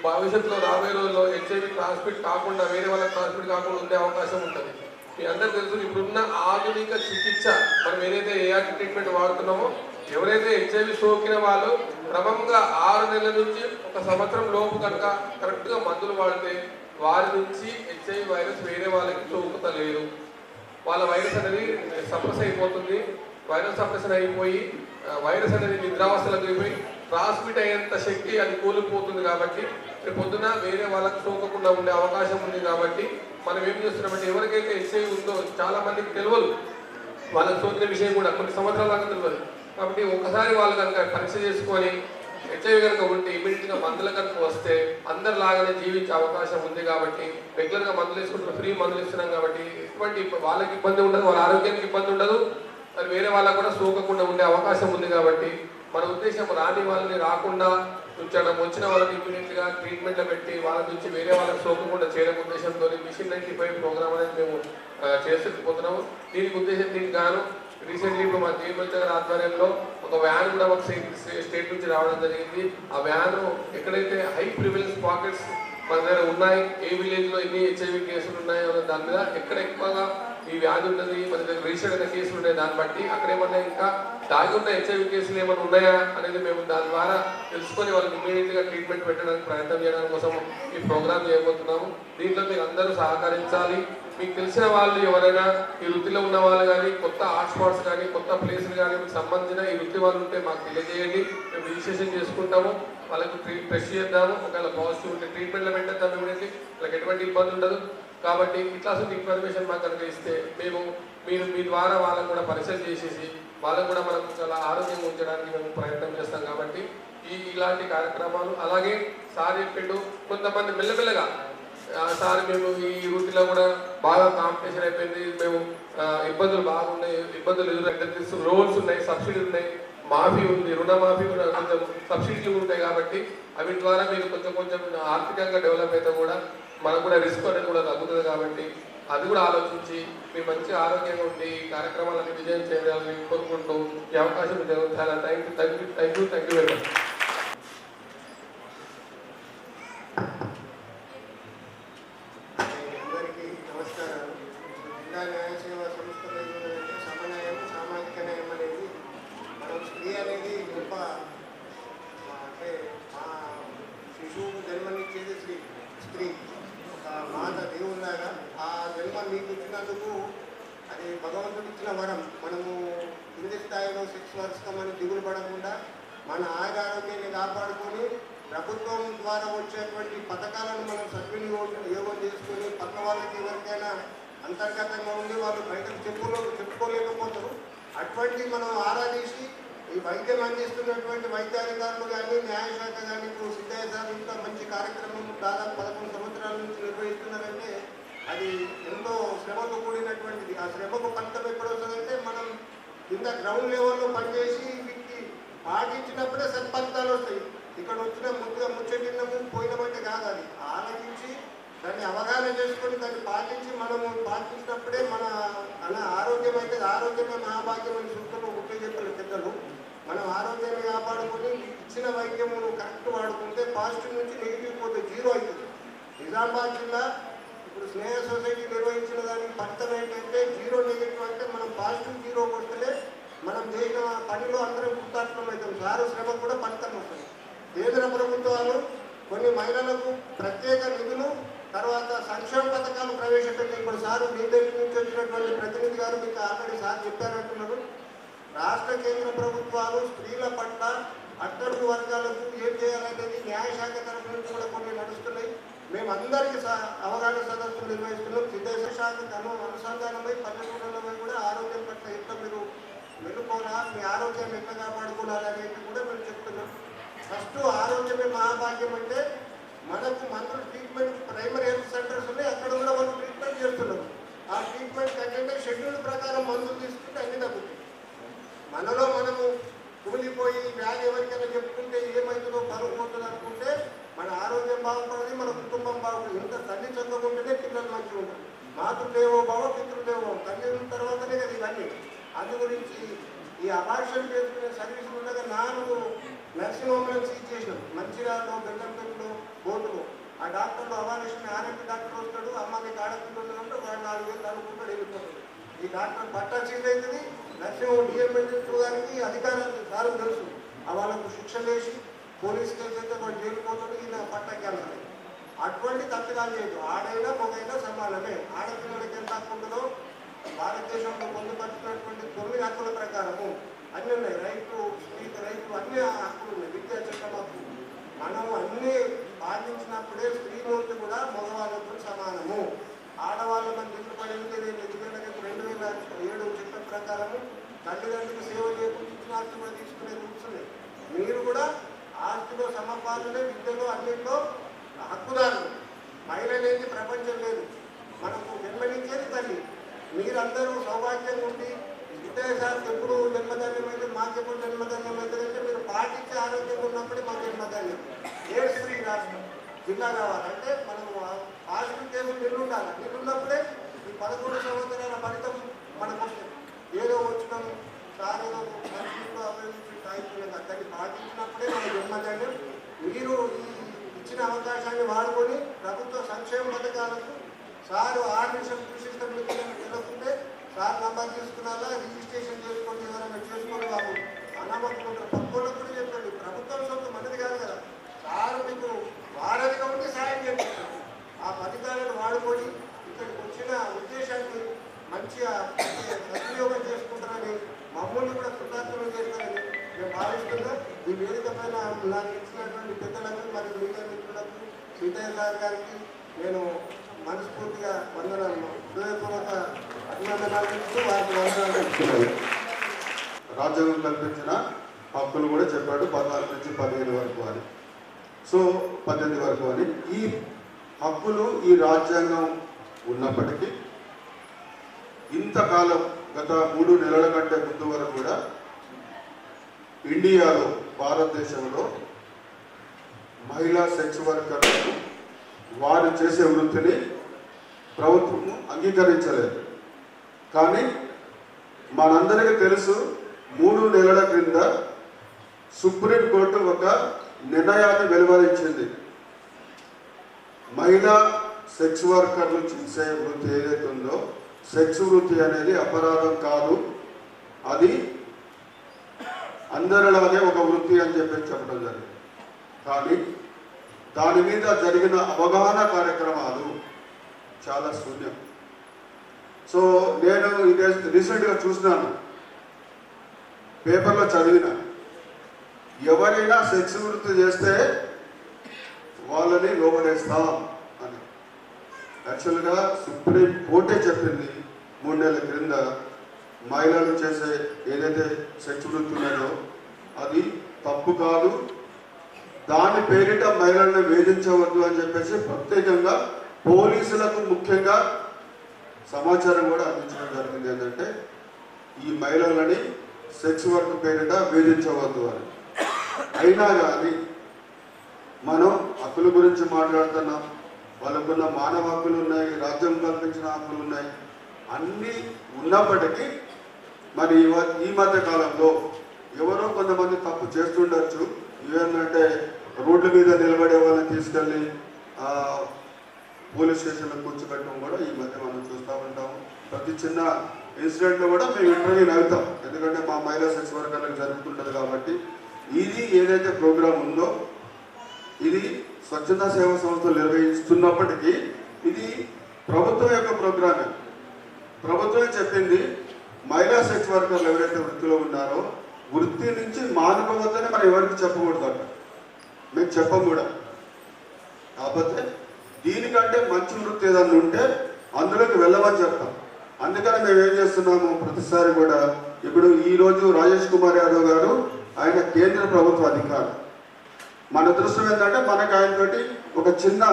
Speaker 5: భవిష్యత్తులో రాబోయే రోజుల్లో హెచ్ఐవి ట్రాన్స్మిట్ కాకుండా వేరే వాళ్ళకి ట్రాన్స్మిట్ కాకుండా ఉండే అవకాశం ఉంటుంది. మీ అందరూ తెలుసు, ఇప్పుడున్న ఆధునిక చికిత్స మనం ఏదైతే ఏఆర్టీ ట్రీట్మెంట్ వాడుతున్నామో ఎవరైతే హెచ్ఐవి సోకిన వాళ్ళు క్రమంగా 6 నెలల నుంచి 1 సంవత్సరం లోపు కనుక కరెక్ట్గా మందులు వాడితే వారి నుంచి హెచ్ఐవి వైరస్ వేరే వాళ్ళకి సోకుతలేదు. వాళ్ళ వైరస్ అనేది సప్రెస్ అయిపోతుంది. వైరస్ సప్రెషన్ అయిపోయి వైరస్ అనేది నిద్రావస్థలకు అయిపోయి ట్రాన్స్మిట్ అయ్యేంత శక్తి అది కోల్పోతుంది. కాబట్టి రేపు పొద్దున వేరే వాళ్ళకి సోకకుండా ఉండే అవకాశం ఉంది. కాబట్టి మనం ఏం చేస్తున్నామంటే ఎవరికైతే హెచ్ఐవి ఉందో చాలా మందికి తెలియదు, వాళ్ళకి సోకిన విషయం కూడా కొన్ని సంవత్సరాల దాకా తెలియదు. కాబట్టి ఒకసారి వాళ్ళు కనుక పరీక్ష చేసుకొని హెచ్ఐవి కనుక ఉంటే ఇమీడియట్గా మందుల కనుక వస్తే అందరిలాగానే జీవించే అవకాశం ఉంది. కాబట్టి రెగ్యులర్గా మందులు వేసుకుంటూ ఫ్రీ మందులు ఇస్తున్నాం కాబట్టి ఎటువంటి వాళ్ళకి ఇబ్బంది ఉండదు, వాళ్ళ ఆరోగ్యానికి ఇబ్బంది ఉండదు, మరి వేరే వాళ్ళకు కూడా సోకకుండా ఉండే అవకాశం ఉంది. కాబట్టి మన ఉద్దేశం రాని వాళ్ళని రాకుండా ఉంచడం, వచ్చిన వాళ్ళని ఇమీడియట్గా ట్రీట్మెంట్లో పెట్టి వాళ్ళ నుంచి వేరే వాళ్ళకి సోకకుండా చేయడం ఉద్దేశంతో మిషన్ 95 ప్రోగ్రామ్ అనేది మేము చేస్తుపోతున్నాము. దీనికి గాను రీసెంట్లీ ఇప్పుడు మా జేఎంఎల్ గారి ఆధ్వర్యంలో ఒక వ్యాన్ కూడా ఒక స్టేట్ నుంచి రావడం జరిగింది. ఆ వ్యాన్ ఎక్కడైతే హై ప్రివిలెన్స్ పాకెట్స్ మన దగ్గర ఉన్నాయి, ఏ విలేజ్లో ఎన్ని హెచ్ఐవి కేసులు ఉన్నాయో అనే దాని మీద ఎక్కడ ఎక్కువగా ఈ వ్యాధి ఉన్నది, మన దగ్గర రిజిస్టర్ అయిన కేసులు ఉన్నాయి, దాన్ని బట్టి అక్కడ ఏమన్నా ఇంకా దాగి ఉన్న హెచ్ఐవి కేసులు ఏమైనా ఉన్నాయా అనేది మేము దాని ద్వారా తెలుసుకొని వాళ్ళకి ఇమీడియట్గా ట్రీట్మెంట్ పెట్టడానికి ప్రయత్నం చేయడానికి కోసం ఈ ప్రోగ్రామ్ చేయబోతున్నాము. దీంట్లో మీరు అందరూ సహకరించాలి. మీకు తెలిసిన వాళ్ళు ఎవరైనా ఈ వృత్తిలో ఉన్న వాళ్ళు కానీ కొత్త హాట్స్పాట్స్ కానీ కొత్త ప్లేసులు కానీ మీకు సంబంధించిన ఈ వృత్తి వాళ్ళు ఉంటే మాకు తెలియజేయండి. మేము రిజిస్ట్రేషన్ చేసుకుంటాము, వాళ్ళకి టెస్ట్ చేద్దాము. ఒకవేళ పాజిటివ్ ఉంటే ట్రీట్మెంట్లో పెట్టేద్దాం ఇమీడియట్లీ, వాళ్ళకి ఎటువంటి ఇబ్బంది ఉండదు. కాబట్టి ఇట్లా ఇన్ఫర్మేషన్ మాకు కనుక ఇస్తే మీరు మీ ద్వారా వాళ్ళకు కూడా పరిచయం చేసేసి వాళ్ళకు కూడా మనం చాలా ఆరోగ్యంగా ఉంచడానికి మేము ప్రయత్నం చేస్తాం. కాబట్టి ఇలాంటి కార్యక్రమాలు అలాగే సార్ చెప్పిండు కొంతమంది మెల్లమెల్లగా సార్ మేము ఈ వృత్తిలో కూడా బాగా కాంపిటీషన్ అయిపోయింది, మేము ఇబ్బందులు బాగున్నాయి, ఇబ్బందులు ఎదురు లోన్స్ ఉన్నాయి, సబ్సిడీలు ఉన్నాయి, మాఫీ ఉంది, రుణమాఫీ కూడా కొంచెం సబ్సిడీలు ఉంటాయి. కాబట్టి అవి ద్వారా మీరు కొంచెం ఆర్థికంగా డెవలప్ అయితే కూడా మనకు కూడా రిస్క్ అనేది కూడా తగ్గుతుంది. కాబట్టి అది కూడా ఆలోచించి మీరు మంచి ఆరోగ్యంగా ఉండి ఈ కార్యక్రమాలను విజయం చేయాలని కోరుకుంటూ ఈ అవకాశం చాలా థ్యాంక్ యూ వెరీ మచ్.
Speaker 6: అందరికీ నమస్కారాలు. జిల్లా న్యాయ సేవా సంస్థ సమన్వయం సామాజిక న్యాయం అనేది మనం స్త్రీ అనేది గొప్ప అంటే మా శిశువుకు జన్మనిచ్చేది స్త్రీ ఒక మాత దేవుళ్ళగా ఆ జన్మ మీకు ఇచ్చినందుకు అది భగవంతుడు ఇచ్చిన వరం. మనము కింది స్థాయిలో సెక్స్ వర్స్కమని దిగులు పడకుండా మన ఆరోగ్యాన్ని కాపాడుకొని ప్రభుత్వం ద్వారా వచ్చేటువంటి పథకాలను మనం సద్వినియోగం చేసుకొని పక్క వాళ్ళకి ఎవరికైనా అంతర్గతంగా ఉండి వాళ్ళు బయటకు చెప్పుకోలేకపోతారు. అటువంటి మనం ఆరాధించి ఈ వైద్యం అందిస్తున్నటువంటి వైద్యాధికారులు కానీ న్యాయశాఖ కానీ ఇప్పుడు సిద్ధయ్య సార్ ఇంకా మంచి కార్యక్రమం దాదాపు 11 సంవత్సరాల నుంచి నిర్వహిస్తున్నారంటే అది ఎంతో శ్రమతో కూడినటువంటిది. ఆ శ్రమకు ఫలితం ఎప్పుడు వస్తుందంటే మనం కింద గ్రౌండ్ లెవెల్లో పనిచేసి వీటికి పాటించినప్పుడే సత్ఫలితాలు వస్తాయి. ఇక్కడ వచ్చిన ముచ్చటిన్నము పోయినామంటే కాదు, అది ఆలోచించి దాన్ని అవగాహన చేసుకొని దాన్ని పాటించి మనము పాటించినప్పుడే మన ఆరోగ్యం అయితే ఆరోగ్యమే మహాభాగ్యం అని సూత్రంలో గుర్తు చెప్పారు పెద్దలు. మనం ఆరోగ్యాన్ని కాపాడుకొని ఇచ్చిన వైద్యము కరెక్ట్ వాడుకుంటే పాజిటివ్ నుంచి నెగిటివ్ పోతే 0 అవుతుంది. నిజామాబాద్ జిల్లా ఇప్పుడు స్నేహ సొసైటీ నిర్వహించిన దానికి ఫలితం ఏంటంటే 0 నెగిటివ్ అంటే మనం పాజిటివ్ 0 కొడితే మనం చేసిన పనిలో అందరం కృతార్థం అవుతాం. సారు శ్రమ కూడా ఫలితం వస్తుంది. కేంద్ర ప్రభుత్వాలు కొన్ని మహిళలకు ప్రత్యేక నిధులు, తర్వాత సంక్షేమ పథకాలు ప్రవేశపెట్టి ఇప్పుడు సారు మీ దగ్గర నుంచి వచ్చినటువంటి ప్రతినిధి గారు మీకు ఆల్రెడీ సార్ చెప్పారంటున్నారు. రాష్ట్ర కేంద్ర ప్రభుత్వాలు స్త్రీల పట్ల అట్టడుగు వర్గాలకు ఏం చేయాలనేది న్యాయశాఖ తరఫు నుంచి కూడా కొన్ని నడుస్తున్నాయి. మేమందరికీ అవగాహన సదస్సులు నిర్వహిస్తున్నాం. విదేశ శాఖకు అనుసంధానమై పల్లెటూళ్ళపై కూడా ఆరోగ్యం పట్ల ఎట్లా మీరు మెలుకోనా, మీ ఆరోగ్యాన్ని ఎట్లా కాపాడుకోవాలనేది కూడా మేము చెప్తున్నాం. ఫస్ట్ ఆరోగ్యమే మహాభాగ్యం అంటే మనకు మందులు ట్రీట్మెంట్ ప్రైమరీ హెల్త్ సెంటర్స్ ఉన్నాయి, అక్కడ కూడా మనం ట్రీట్మెంట్ చేస్తున్నాం. ఆ ట్రీట్మెంట్ కంటే షెడ్యూల్ ప్రకారం మందులు తీసుకుంటే అన్ని తగ్గుతాయి. మనలో మనము కూలిపోయి వ్యాధి ఎవరికైనా చెప్పుకుంటే ఏమవుతుందో బరువు పోతుంది అనుకుంటే మన ఆరోగ్యం బాగుపడుతుంది, మన కుటుంబం బాగుంటుంది. ఇంత తల్లి చదువుకుంటేనే పిల్లలు మంచిగా ఉంటారు. మాతృదేవో భావ పితృదేవో తల్లి ఉన్న తర్వాతనే కదా ఇవన్నీ. అందు గురించి ఈ అబార్షన్ చేసుకునే సర్వీసులు ఉండగా 4 నర్సింగ్ హోమ్లను సీజ్ చేసినాం. మంచిర్యాలలో, బెల్లంపల్లిలో, బోర్డులో. ఆ డాక్టర్లు అబార్షన్ ఆరోగ్య డాక్టర్ వస్తాడు, అమ్మకి ఆడపిల్లలు ఉంటే వాడు 4,000 అనుకుంటాడు, వెళ్ళిపోతాడు. ఈ డాక్టర్ పట్టా సీజ్ అవుతుంది. నర్సింగ్ హోమ్ డిఎంఎడ్ గారికి అధికారులు సార్ తెలుసు, వాళ్ళకు శిక్ష వేసి పోలీస్ కేసు అయితే వాడు జైలుపోతాడు, ఈయన పట్టా క్యాన్సర్. అటువంటి తప్పిదాలు చేయదు. ఆడైనా మొగైనా సమానమే. ఆడపిల్లలకి ఎంత హక్కు ఉంటుందో భారతదేశంలో పొందుపరిచినటువంటి 9 హక్కుల ప్రకారము అన్నీ ఉన్నాయి. రైతు, స్త్రీకి రైతు అన్ని హక్కులు ఉన్నాయి. విద్యా చట్టం హక్కు మనం అన్నీ పాటించినప్పుడే స్త్రీలతో కూడా మగవాళ్ళతో సమానము. ఆడవాళ్ళ మన నిధులు పడింది. నేను ఎందుకంటే 2007 చట్టం ప్రకారము తల్లిదండ్రులకు సేవ చేయకుండా ఇచ్చిన ఆస్తి కూడా తీసుకునే రూల్స్ ఉన్నాయి. మీరు కూడా ఆస్తిలో సమపాలనే, విద్యలో అన్నింటిలో హక్కుదారులు. మహిళ లేని ప్రపంచం లేదు. మనకు జన్మనిచ్చేది తల్లి. మీరందరూ సౌభాగ్యంగా ఉండి విద్యాసారికి ఎప్పుడు జన్మధాన్యమైతే మాకెప్పుడు జన్మధాన్యమవుతుందంటే మీరు పాటించే ఆరోగ్యంగా ఉన్నప్పుడే మాకు జన్మధాన్యం. ఎయిడ్స్ ఫ్రీ రాష్ట్రం జిల్లా కావాలంటే మనము పాజిటివ్ కేసులు నిల్లు ఉండాలి. నిల్లు ఉన్నప్పుడే ఈ 11 సంవత్సరాల ఫలితం మనకు వస్తుంది. ఏదో వచ్చినాం సార్ ఏదో మనుషులతో అభివృద్ధి సాధించలేదు, దాన్ని పాటించినప్పుడే మన జన్మధాన్యం. మీరు ఈ ఇచ్చిన అవకాశాన్ని వాడుకొని ప్రభుత్వ సంక్షేమ పథకాలకు సారు 6 నిమిషం కృషి వెళ్ళకుంటే సార్ నంబర్ తీసుకున్నారా, రిజిస్ట్రేషన్ చేసుకోండి, ఎవరైనా చేసుకోండి బాబు అనామకుంటారు. పక్కలకు కూడా చెప్పండి. ప్రభుత్వం సొంత మనది కాదు కదా. సారు మీకు వారధిగా ఉంటే సాయం చేస్తారు. ఆ పథకాలను వాడుకొని ఇక్కడికి వచ్చిన ఉద్దేశాన్ని మంచిగా సద్వినియోగం చేసుకుంటారని, మమ్మల్ని కూడా కృతజ్ఞతలు చేస్తారని మేము భావిస్తున్నాం. ఈ వేదిక పైన నాకు ఇచ్చినటువంటి పెద్దలకు మరియు మీడియా మిత్రులకు, సీతయ్య సార్ గారికి నేను మనస్ఫూర్తిగా వందనాలు, హృదయపూర్వక అభినందనాలు ఇస్తూ వారికి వందనాలు ఇస్తున్నాను.
Speaker 1: రాజ్యాంగం కల్పించిన హక్కులు కూడా చెప్పాడు 14 నుంచి 15 వరకు అని. సో 18 వరకు అని. ఈ హక్కులు ఈ రాజ్యాంగం ఉన్నప్పటికీ ఇంతకాలం గత 3 నెలల కంటే ముందు వరకు కూడా ఇండియాలో, భారతదేశంలో మహిళా సెక్స్ వర్కర్లకు వారు చేసే వృత్తిని ప్రభుత్వం అంగీకరించలేదు. కానీ మనందరికీ తెలుసు, 3 నెలల క్రింద సుప్రీంకోర్టు ఒక నిర్ణయాన్ని వెలువరించింది. మహిళా సెక్స్ వర్కర్లు చేసే వృత్తి ఏదైతే ఉందో, సెక్స్ వృత్తి అనేది అపరాధం కాదు, అది అందరిలాగే ఒక వృత్తి అని చెప్పడం జరిగింది. కానీ దాని మీద జరిగిన అవగాహన కార్యక్రమాలు చాలా శూన్యం. సో నేను ఇదే రీసెంట్గా చూసినాను, పేపర్లో చదివిన, ఎవరైనా సెక్స్ వృత్తి చేస్తే వాళ్ళని లోపడేస్తాం అని. యాక్చువల్గా సుప్రీం కోర్టే చెప్పింది 3 నెలల క్రింద మహిళలు చేసే ఏదైతే సెక్స్ వృత్తి ఉన్నదో అది తప్పు కాదు, దాని పేరిట మహిళలను వేధించవద్దు అని చెప్పేసి ప్రత్యేకంగా పోలీసులకు ముఖ్యంగా సమాచారం కూడా అందించడం జరిగింది. ఏంటంటే ఈ మహిళలని సెక్స్ వర్క్ పేరిట వేధించవద్దు అని. అయినా కానీ మనం హక్కుల గురించి మాట్లాడుతున్నాం. వాళ్ళకున్న మానవ హక్కులు ఉన్నాయి, రాజ్యం కల్పించిన హక్కులు ఉన్నాయి, అన్నీ ఉన్నప్పటికీ మరి ఈ మధ్య కాలంలో ఎవరో కొంతమంది తప్పు చేస్తుండొచ్చు. ఏంటంటే రోడ్ల మీద నిలబడే వాళ్ళని తీసుకెళ్ళి పోలీస్ స్టేషన్లో కూర్చోబెట్టడం కూడా ఈ మధ్య మనం చూస్తూ ఉంటాము. ప్రతి చిన్న ఇన్సిడెంట్లో కూడా మేము ఇంటర్వ్యూ అవుతాం, ఎందుకంటే మా మహిళా సెక్స్ వర్కర్లకు జరుగుతుంటుంది కాబట్టి. ఇది ఏదైతే ప్రోగ్రాం ఉందో ఇది స్వచ్ఛంద సేవా సంస్థలు నిర్వహిస్తున్నప్పటికీ ఇది ప్రభుత్వం యొక్క ప్రోగ్రామే. ప్రభుత్వమే చెప్పింది మహిళా సెక్స్ వర్కర్లు ఎవరైతే వృత్తిలో ఉన్నారో వృత్తి నుంచి మానుకోవద్దని మనం ఎవరికి చెప్పకూడదట. మేము చెప్పం కూడా. కాకపోతే దీనికంటే మంచి వృత్తి ఏదన్నా ఉంటే అందులోకి వెళ్ళమని చెప్తాం. అందుకని మేము ఏం చేస్తున్నాము ప్రతిసారి కూడా, ఇప్పుడు ఈరోజు రాజేష్ కుమార్ యాదవ్ గారు ఆయన కేంద్ర ప్రభుత్వ అధికారి. మన దృష్టం ఏంటంటే మనకు ఆయనతోటి ఒక చిన్న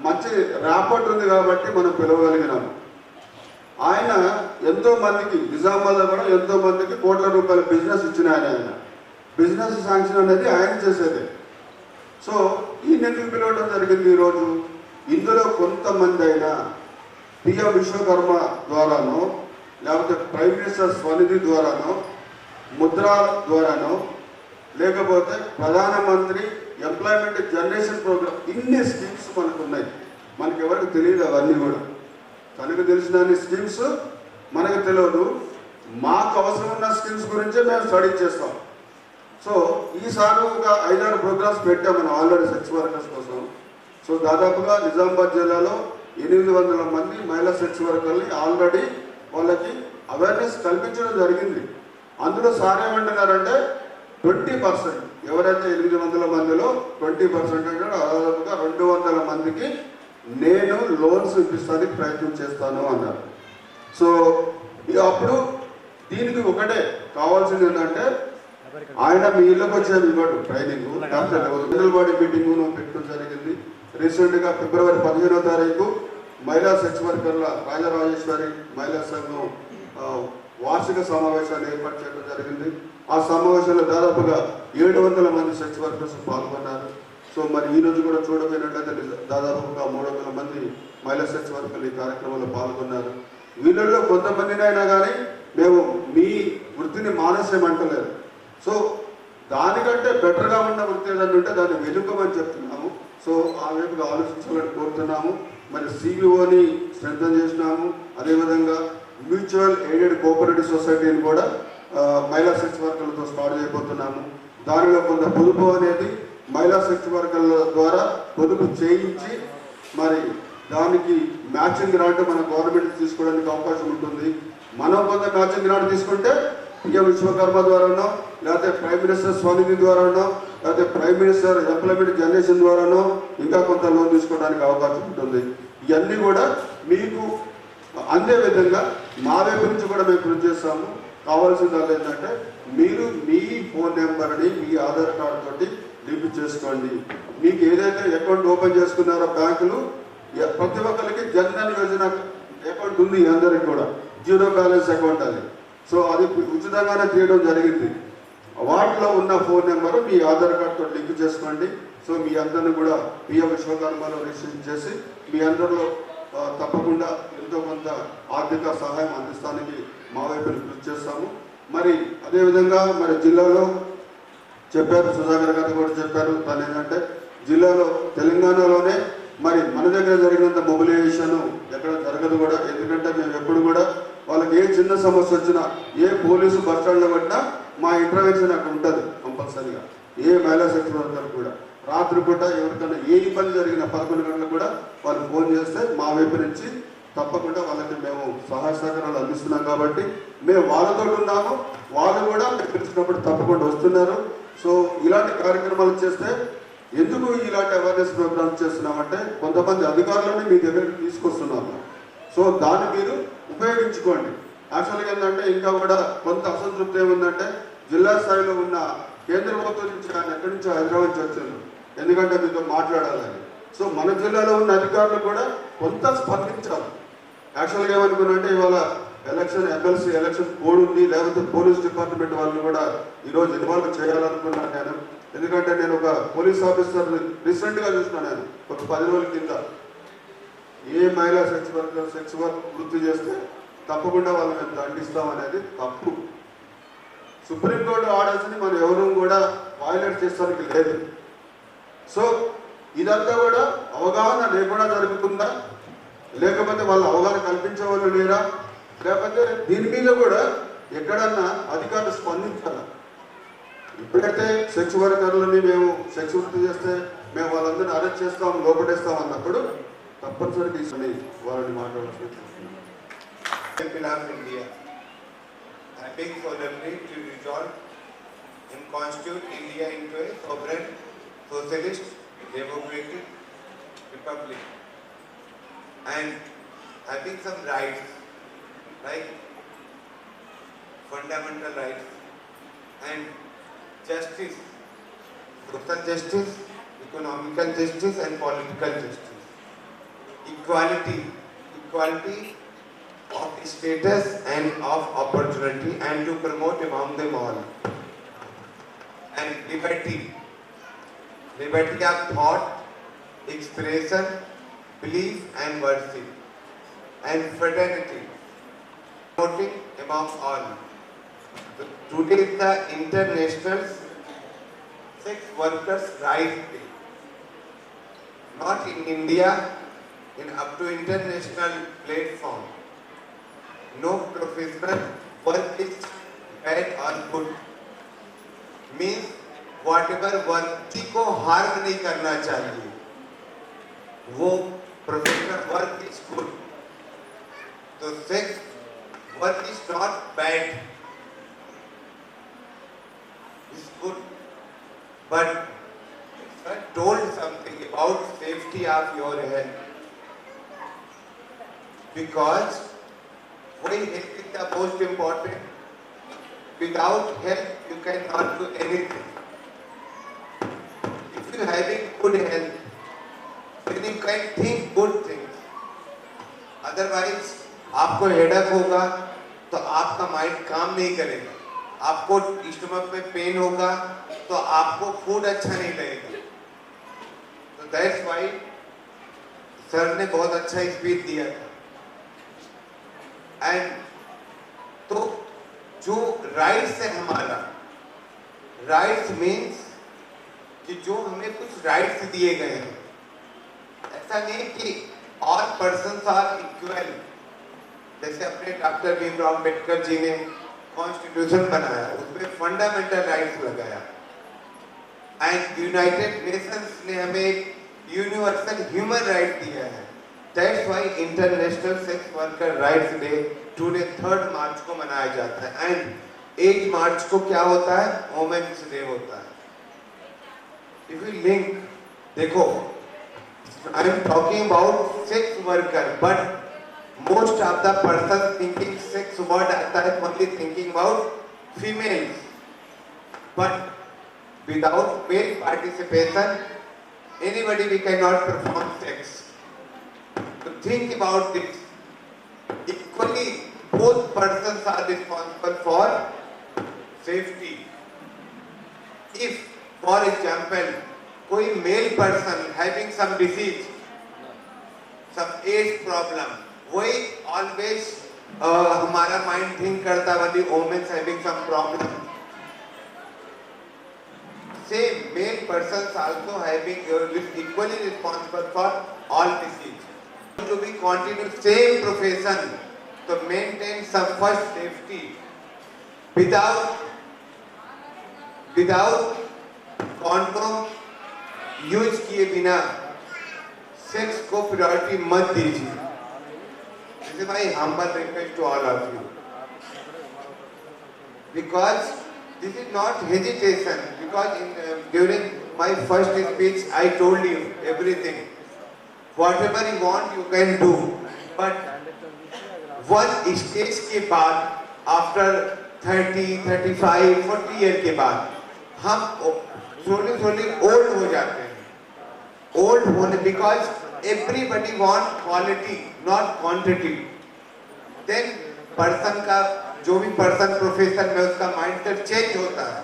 Speaker 1: మంచి ర్యాపోర్ట్ ఉంది కాబట్టి మనం పిలవగలిగినాము. ఆయన ఎంతో మందికి నిజామాబాద్లో కూడా ఎంతో మందికి కోట్ల రూపాయల బిజినెస్ ఇచ్చిన ఆయన బిజినెస్ శాంక్షన్ అనేది ఆయన చేసేది. సో ఈయన ఎందుకు పిలవడం జరిగింది ఈరోజు? ఇందులో కొంతమంది అయినా పిఎం విశ్వకర్మ ద్వారానో లేకపోతే ప్రైమ్ మినిస్టర్ స్వనిధి ద్వారానో ముద్రా ద్వారానో లేకపోతే ప్రధానమంత్రి ఎంప్లాయ్మెంట్ జనరేషన్ ప్రోగ్రామ్, ఇన్ని స్కీమ్స్ మనకు ఉన్నాయి. మనకి ఎవరికి తెలియదు అవన్నీ కూడా. తనకు తెలిసిన అన్ని స్కీమ్స్ మనకు తెలియదు. మాకు అవసరం ఉన్న స్కీమ్స్ గురించే మేము స్టడీ చేస్తాం. సో ఈసారి ఒక 5-6 ప్రోగ్రామ్స్ పెట్టాం మనం ఆల్రెడీ సెక్స్ వర్కర్స్ కోసం. సో దాదాపుగా నిజామాబాద్ జిల్లాలో 800 మంది మహిళా సెక్స్ వర్కర్ని ఆల్రెడీ వాళ్ళకి అవేర్నెస్ కల్పించడం జరిగింది. అందులో సార్ ఏమంటున్నారంటే 20%, ఎవరైతే 800 మందిలో 20% అంటే దాదాపుగా 200 మందికి నేను లోన్స్ ఇప్పిస్తానికి ప్రయత్నం చేస్తాను అన్నారు. సో అప్పుడు దీనికి ఒకటే కావాల్సింది ఏంటంటే ఆయన మీ ఇళ్ళకి వచ్చేది ఇవ్వడు ట్రైనింగ్, జనరల్ బాడీ మీటింగ్ పెట్టడం జరిగింది. రీసెంట్గా ఫిబ్రవరి 15వ తారీఖు మహిళా సెక్స్ వర్కర్ల రాజరాజేశ్వరి మహిళా సంఘం వార్షిక సమావేశాన్ని ఏర్పాటు చేయడం జరిగింది. ఆ సమావేశంలో దాదాపుగా 700 మంది సెక్స్ వర్కర్స్ పాల్గొన్నారు. సో మరి ఈ రోజు కూడా చూడబోయినట్లయితే దాదాపుగా 300 మంది మహిళా సెక్స్ వర్కర్లు ఈ కార్యక్రమంలో పాల్గొన్నారు. వీళ్ళల్లో కొంతమందినైనా కానీ మేము మీ వృత్తిని మానేసేమంటలేదు. సో దానికంటే బెటర్గా ఉన్న వృత్తి ఏదైనా ఉంటే దాన్ని వెనుకమని చెప్తున్నాము. సో ఆ వైపుగా ఆలోచించాలని కోరుతున్నాము. మరి సిబిఓని స్ట్రెంథన్ చేసినాము. అదేవిధంగా మ్యూచువల్ ఎయిడెడ్ కోఆపరేటివ్ సొసైటీని కూడా మహిళా సెక్స్ వర్కర్లతో స్టార్ట్ చేయబోతున్నాము. దానిలో కొంత పొదుపు అనేది మహిళా సెక్స్ వర్కర్ల ద్వారా పొదుపు చేయించి మరి దానికి మ్యాచింగ్ గ్రాంట్ మన గవర్నమెంట్ తీసుకోవడానికి అవకాశం ఉంటుంది. మనం కొంత మ్యాచింగ్ గ్రాంట్ తీసుకుంటే పిఎం విశ్వకర్మ ద్వారానో లేకపోతే ప్రైమ్ మినిస్టర్ స్వనిధి ద్వారానో లేకపోతే ప్రైమ్ మినిస్టర్ ఎంప్లాయ్మెంట్ జనరేషన్ ద్వారానో ఇంకా కొంత లోన్ తీసుకోవడానికి అవకాశం ఉంటుంది. ఇవన్నీ కూడా మీకు అందే విధంగా మా వైపు నుంచి కూడా మేము కృషి చేస్తాము. కావాల్సింది ఏంటంటే మీరు మీ ఫోన్ నెంబర్ని మీ ఆధార్ కార్డు తోటి లింక్ చేసుకోండి. మీకు ఏదైతే అకౌంట్ ఓపెన్ చేసుకున్నారో బ్యాంకులు ప్రతి ఒక్కరికి జన్ధన్ యోజన అకౌంట్ ఉంది అందరికి కూడా, 0 బ్యాలెన్స్ అకౌంట్ అది. సో అది ఉచితంగానే తీయడం జరిగింది. వాటిలో ఉన్న ఫోన్ నెంబరు మీ ఆధార్ కార్డుతో లింక్ చేసుకోండి. సో మీ అందరిని కూడా పిఎం విశ్వకర్మలో రిజిస్ట్రేషన్ చేసి మీ అందరిలో తప్పకుండా ఎంతో కొంత ఆర్థిక సహాయం అందిస్తానికి మా వైపు కృషి చేస్తాము. మరి అదేవిధంగా మరి జిల్లాలో చెప్పారు, సుధాకర్ గారు కూడా చెప్పారు. తను ఏంటంటే జిల్లాలో తెలంగాణలోనే మరి మన దగ్గర జరిగినంత మొబిలైజేషన్ ఎక్కడ జరగదు కూడా. ఎందుకంటే మేము ఎప్పుడు కూడా వాళ్ళకి ఏ చిన్న సమస్య వచ్చినా ఏ పోలీసు బస్ స్టాండ్లో పట్టినా మా ఇంటర్వెన్షన్ అక్కడ ఉంటుంది కంపల్సరీగా. ఏ మహిళా సెక్స్ వర్కర్ కూడా రాత్రి పూట ఎవరికైనా ఏ ఇబ్బంది జరిగిన 11 గంటలకు కూడా వాళ్ళు ఫోన్ చేస్తే మా వైపు నుంచి తప్పకుండా వాళ్ళకి మేము సహాయ సహకారాలు అందిస్తున్నాం. కాబట్టి మేము వాళ్ళతో ఉన్నాము, వాళ్ళు కూడా మేము పిలిచినప్పుడు తప్పకుండా వస్తున్నారు. సో ఇలాంటి కార్యక్రమాలు చేస్తే ఎందుకు ఇలాంటి అవేర్నెస్ ప్రోగ్రామ్స్ చేస్తున్నామంటే కొంతమంది అధికారులని మీ దగ్గరికి తీసుకొస్తున్నాము. సో దాన్ని మీరు ఉపయోగించుకోండి. యాక్చువల్గా ఏంటంటే ఇంకా కూడా కొంత అసంతృప్తి ఏముందంటే జిల్లా స్థాయిలో ఉన్న కేంద్ర ప్రభుత్వం నుంచి ఆయన ఎక్కడి నుంచో హైదరాబాద్ నుంచి వచ్చారు, ఎందుకంటే మీతో మాట్లాడాలని. సో మన జిల్లాలో ఉన్న అధికారులు కూడా కొంత స్పందించాలి. యాక్చువల్గా ఏమనుకున్నంటే ఇవాళ ఎమ్మెల్సీ ఎలక్షన్ కోడ్ ఉంది, లేకపోతే పోలీస్ డిపార్ట్మెంట్ వాళ్ళని కూడా ఈరోజు ఇన్వాల్వ్ చేయాలనుకున్నాను నేను. ఎందుకంటే నేను ఒక పోలీస్ ఆఫీసర్ రీసెంట్గా చూసినా, నేను ఒక 10 రోజుల కింద ఏ మహిళా సెక్స్ వర్క్ వృత్తి చేస్తే తప్పకుండా వాళ్ళని మేము దండిస్తాం అనేది తప్పు. సుప్రీంకోర్టు ఆర్డర్స్ని మనం ఎవరూ కూడా వైలేట్ చేసడానికి లేదు. సో ఇదంతా కూడా అవగాహన లేకుండా జరుగుతుందా, లేకపోతే వాళ్ళు అవగాహన కల్పించే వాళ్ళు లేరా, లేకపోతే దీని మీద కూడా ఎక్కడన్నా అధికారులు స్పందించాలా? ఇప్పుడైతే సెక్స్ వర్కర్లని మేము సెక్స్ వృత్తి చేస్తే మేము వాళ్ళందరినీ అరెస్ట్ చేస్తాం, లోపడేస్తాం అన్నప్పుడు తప్పనిసరిగా తీసుకుని వాళ్ళని మాట్లాడాల్సి
Speaker 2: People of India having solemnly to resolve and constitute India into a sovereign, socialist, democratic republic and having some rights like fundamental rights and justice, social justice, economical justice and political justice, equality of status and of opportunity and to promote among them all, and liberty of thought, expression, belief and worship, and fraternity, promoting among all. So today is the International Sex Workers' Rights Day. Not in India, in up to international platform. No professional work is bad or good. Means whatever व्यक्ति को harm नहीं करना चाहिए, वो professional work is good. तो sex work is not bad, is good, but I told something about safety of your health, because why health is the most important. Without health you cannot do anything. If you having good health, then you can think good things. Otherwise आपको headache होगा तो आपका mind काम नहीं करेगा, आपको stomach में pen होगा तो आपको फूड अच्छा नहीं लगेगा. तो दैट्स व्हाई सर ने बहुत अच्छा स्पीच दिया था. एंड तो जो राइट्स है हमारा, राइट्स मीन्स कि जो हमें कुछ राइट्स दिए गए हैं. ऐसा नहीं कि ऑल पर्सन्स आर इक्वल. जैसे अपने डॉक्टर भीमराव अम्बेडकर जी ने कॉन्स्टिट्यूशन बनाया, उसमें फंडामेंटल राइट्स लगाया. एंड यूनाइटेड नेशंस ने हमें एक यूनिवर्सल ह्यूमन राइट दिया है. That's why international sex worker rights day today 3 मार्च को मनाया जाता है. एंड 8 मार्च को क्या होता है? वुमेन्स डे होता है. इफ यू लिंक, देखो आई am talking about sex worker, but most of the person thinking sex word आता है only thinking about females, but without male participation anybody we cannot perform sex. So think about this. Equally both persons are responsible for safety. If for example कोई male person having some disease, some age problem, वही always हमारा mind think करता वाली women's having some problem. Same male persons also having equally responsible for all disease. To be continue same profession तो maintain some first safety. Without condom use किए बिना sex को priority मत दीजिए. This is my humble request to all of you, because this is not hesitation, because during my first speech I told you everything. Whatever you want you can do, but one stage के बाद after 30, 35, 40 year के बाद हम slowly old हो जाते हैं. Old होने because everybody want quality not quantity. Then person का जो भी person प्रोफेशन में उसका माइंडसेट चेंज होता है.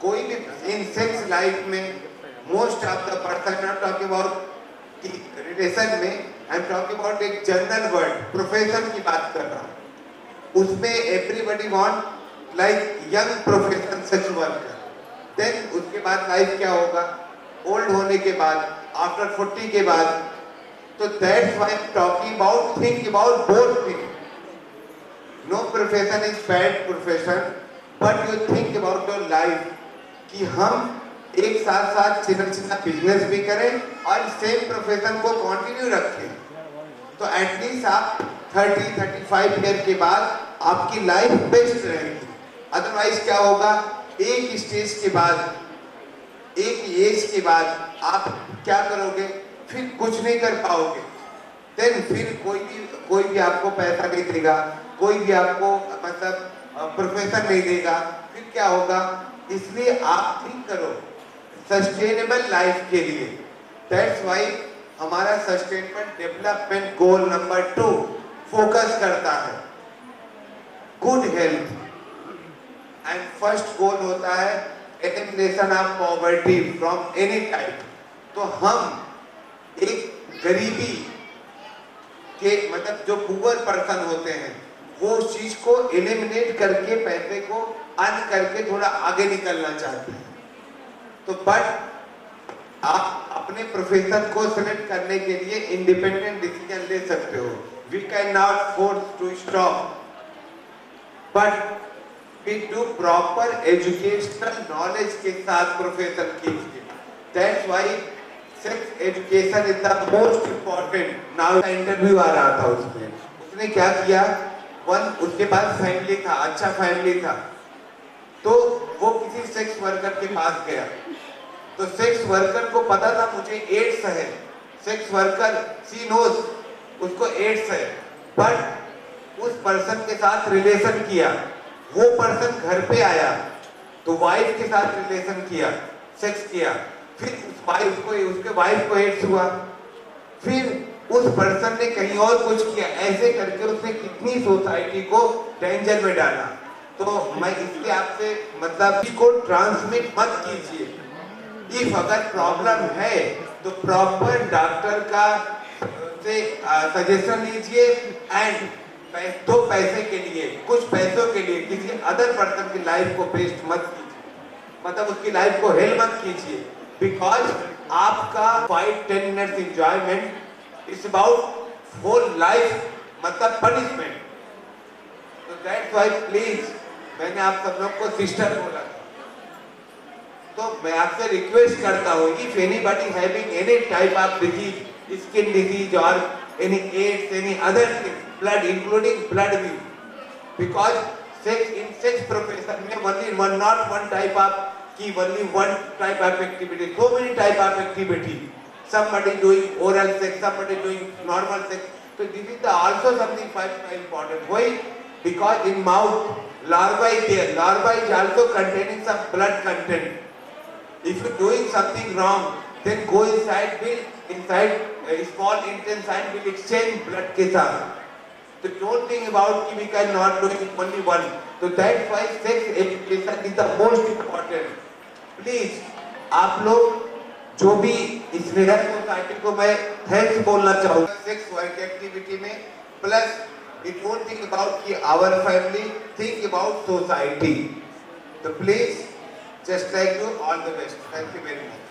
Speaker 2: कोई भी इन सेक्स लाइफ में most of the person, not talking about relation में, आई एम टॉकिंग अबाउट एक जनरल वर्ड प्रोफेशन की बात कर रहा हूँ. उसमें everybody want like young profession sex worker. Then उसके बाद लाइफ क्या होगा? ओल्ड होने के बाद आफ्टर 40 के बाद. तो that's why I am talking about think about both things. No profession is bad profession, but you think about your life कि हम एक साथ साथ चिन्ना बिजनेस भी करें और सेम प्रोफेशन को कंटिन्यू रखें। तो एटलीस्ट आप 30-35 ईयर के बाद आपकी लाइफ बेस्ट रहेगी। अदरवाइज क्या होगा, एक स्टेज के बाद, एक एज के बाद आप क्या करोगे, फिर कुछ नहीं कर पाओगे। देन फिर कोई भी आपको पैसा नहीं देगा, कोई भी आपको मतलब प्रोफेशन नहीं देगा, फिर क्या होगा। इसलिए आप थिंक करो सस्टेनेबल लाइफ के लिए। दैट्स वाई हमारा sustainable development goal number 2 focus करता है good health, and first goal होता है elimination of poverty from any type. तो हम एक गरीबी के मतलब जो पुअर पर्सन होते हैं वो उस चीज को एलिमिनेट करके पैसे को अर्न करके थोड़ा आगे निकलना चाहते हैं। तो बट आप अपने प्रोफेशन को सिलेक्ट करने के लिए इंडिपेंडेंट डिसीजन ले सकते हो। We can not force to stop, but we do proper educational knowledge के साथ प्रोफेशन कीजिए। That's why sex education is the most important. Now interview आ रहा था, उसने क्या किया, उसके पास फैमिली था, अच्छा फैमिली था, तो वो किसी सेक्स वर्कर के पास गया। तो सेक्स वर्कर को पता था मुझे एड्स है, सेक्स वर्कर सी नोज उसको एड्स है, बट उस पर्सन के साथ रिलेशन किया। वो पर्सन घर पे आया तो वाइफ के साथ रिलेशन किया, सेक्स किया, फिर उसके वाइफ को एड्स हुआ, फिर उस पर्सन ने कहीं और कुछ किया। ऐसे करके उसने कितनी सोसाइटी को डेंजर में डाला। तो मैं इसलिए आपसे मतलब को ट्रांसमिट मत कीजिए। इफ अगर प्रॉब्लम है तो प्रॉपर डॉक्टर का से सजेशन लीजिए, एंड तो पैसे के लिए, कुछ पैसों के लिए किसी अदर पर्सन की लाइफ को वेस्ट मत कीजिए, मतलब उसकी लाइफ को हेल मत कीजिए। बिकॉज आपका 5-10 minutes enjoyment it's about whole life मतलब पनिशमेंट। तो दैट्स व्हाई प्लीज, मैंने आप सब लोग को सिस्टर बोला था, तो मैं आपसे रिक्वेस्ट करता हूँ, if anybody having any type of disease, skin disease और any AIDS, any other thing, blood including blood भी, because sex in sex profession में only not one type of की only one type of activity, so many type of activity. Somebody doing oral sex, somebody doing normal sex. So this is also something quite important. Why? Because in mouth, larva is there. Larva is also containing some blood content. If you doing something wrong, then go inside a small intestine will exchange blood के साथ. So don't think about कि we cannot doing only one. So that's why sex education is the most important. Please, आप लोग जो भी इस मेरा society को मैं थैंक्स बोलना चाहूँगा सेक्स वर्क एक्टिविटी में, plus it don't think about कि our family, think about society. तो please just like you, all the best, thank you very much.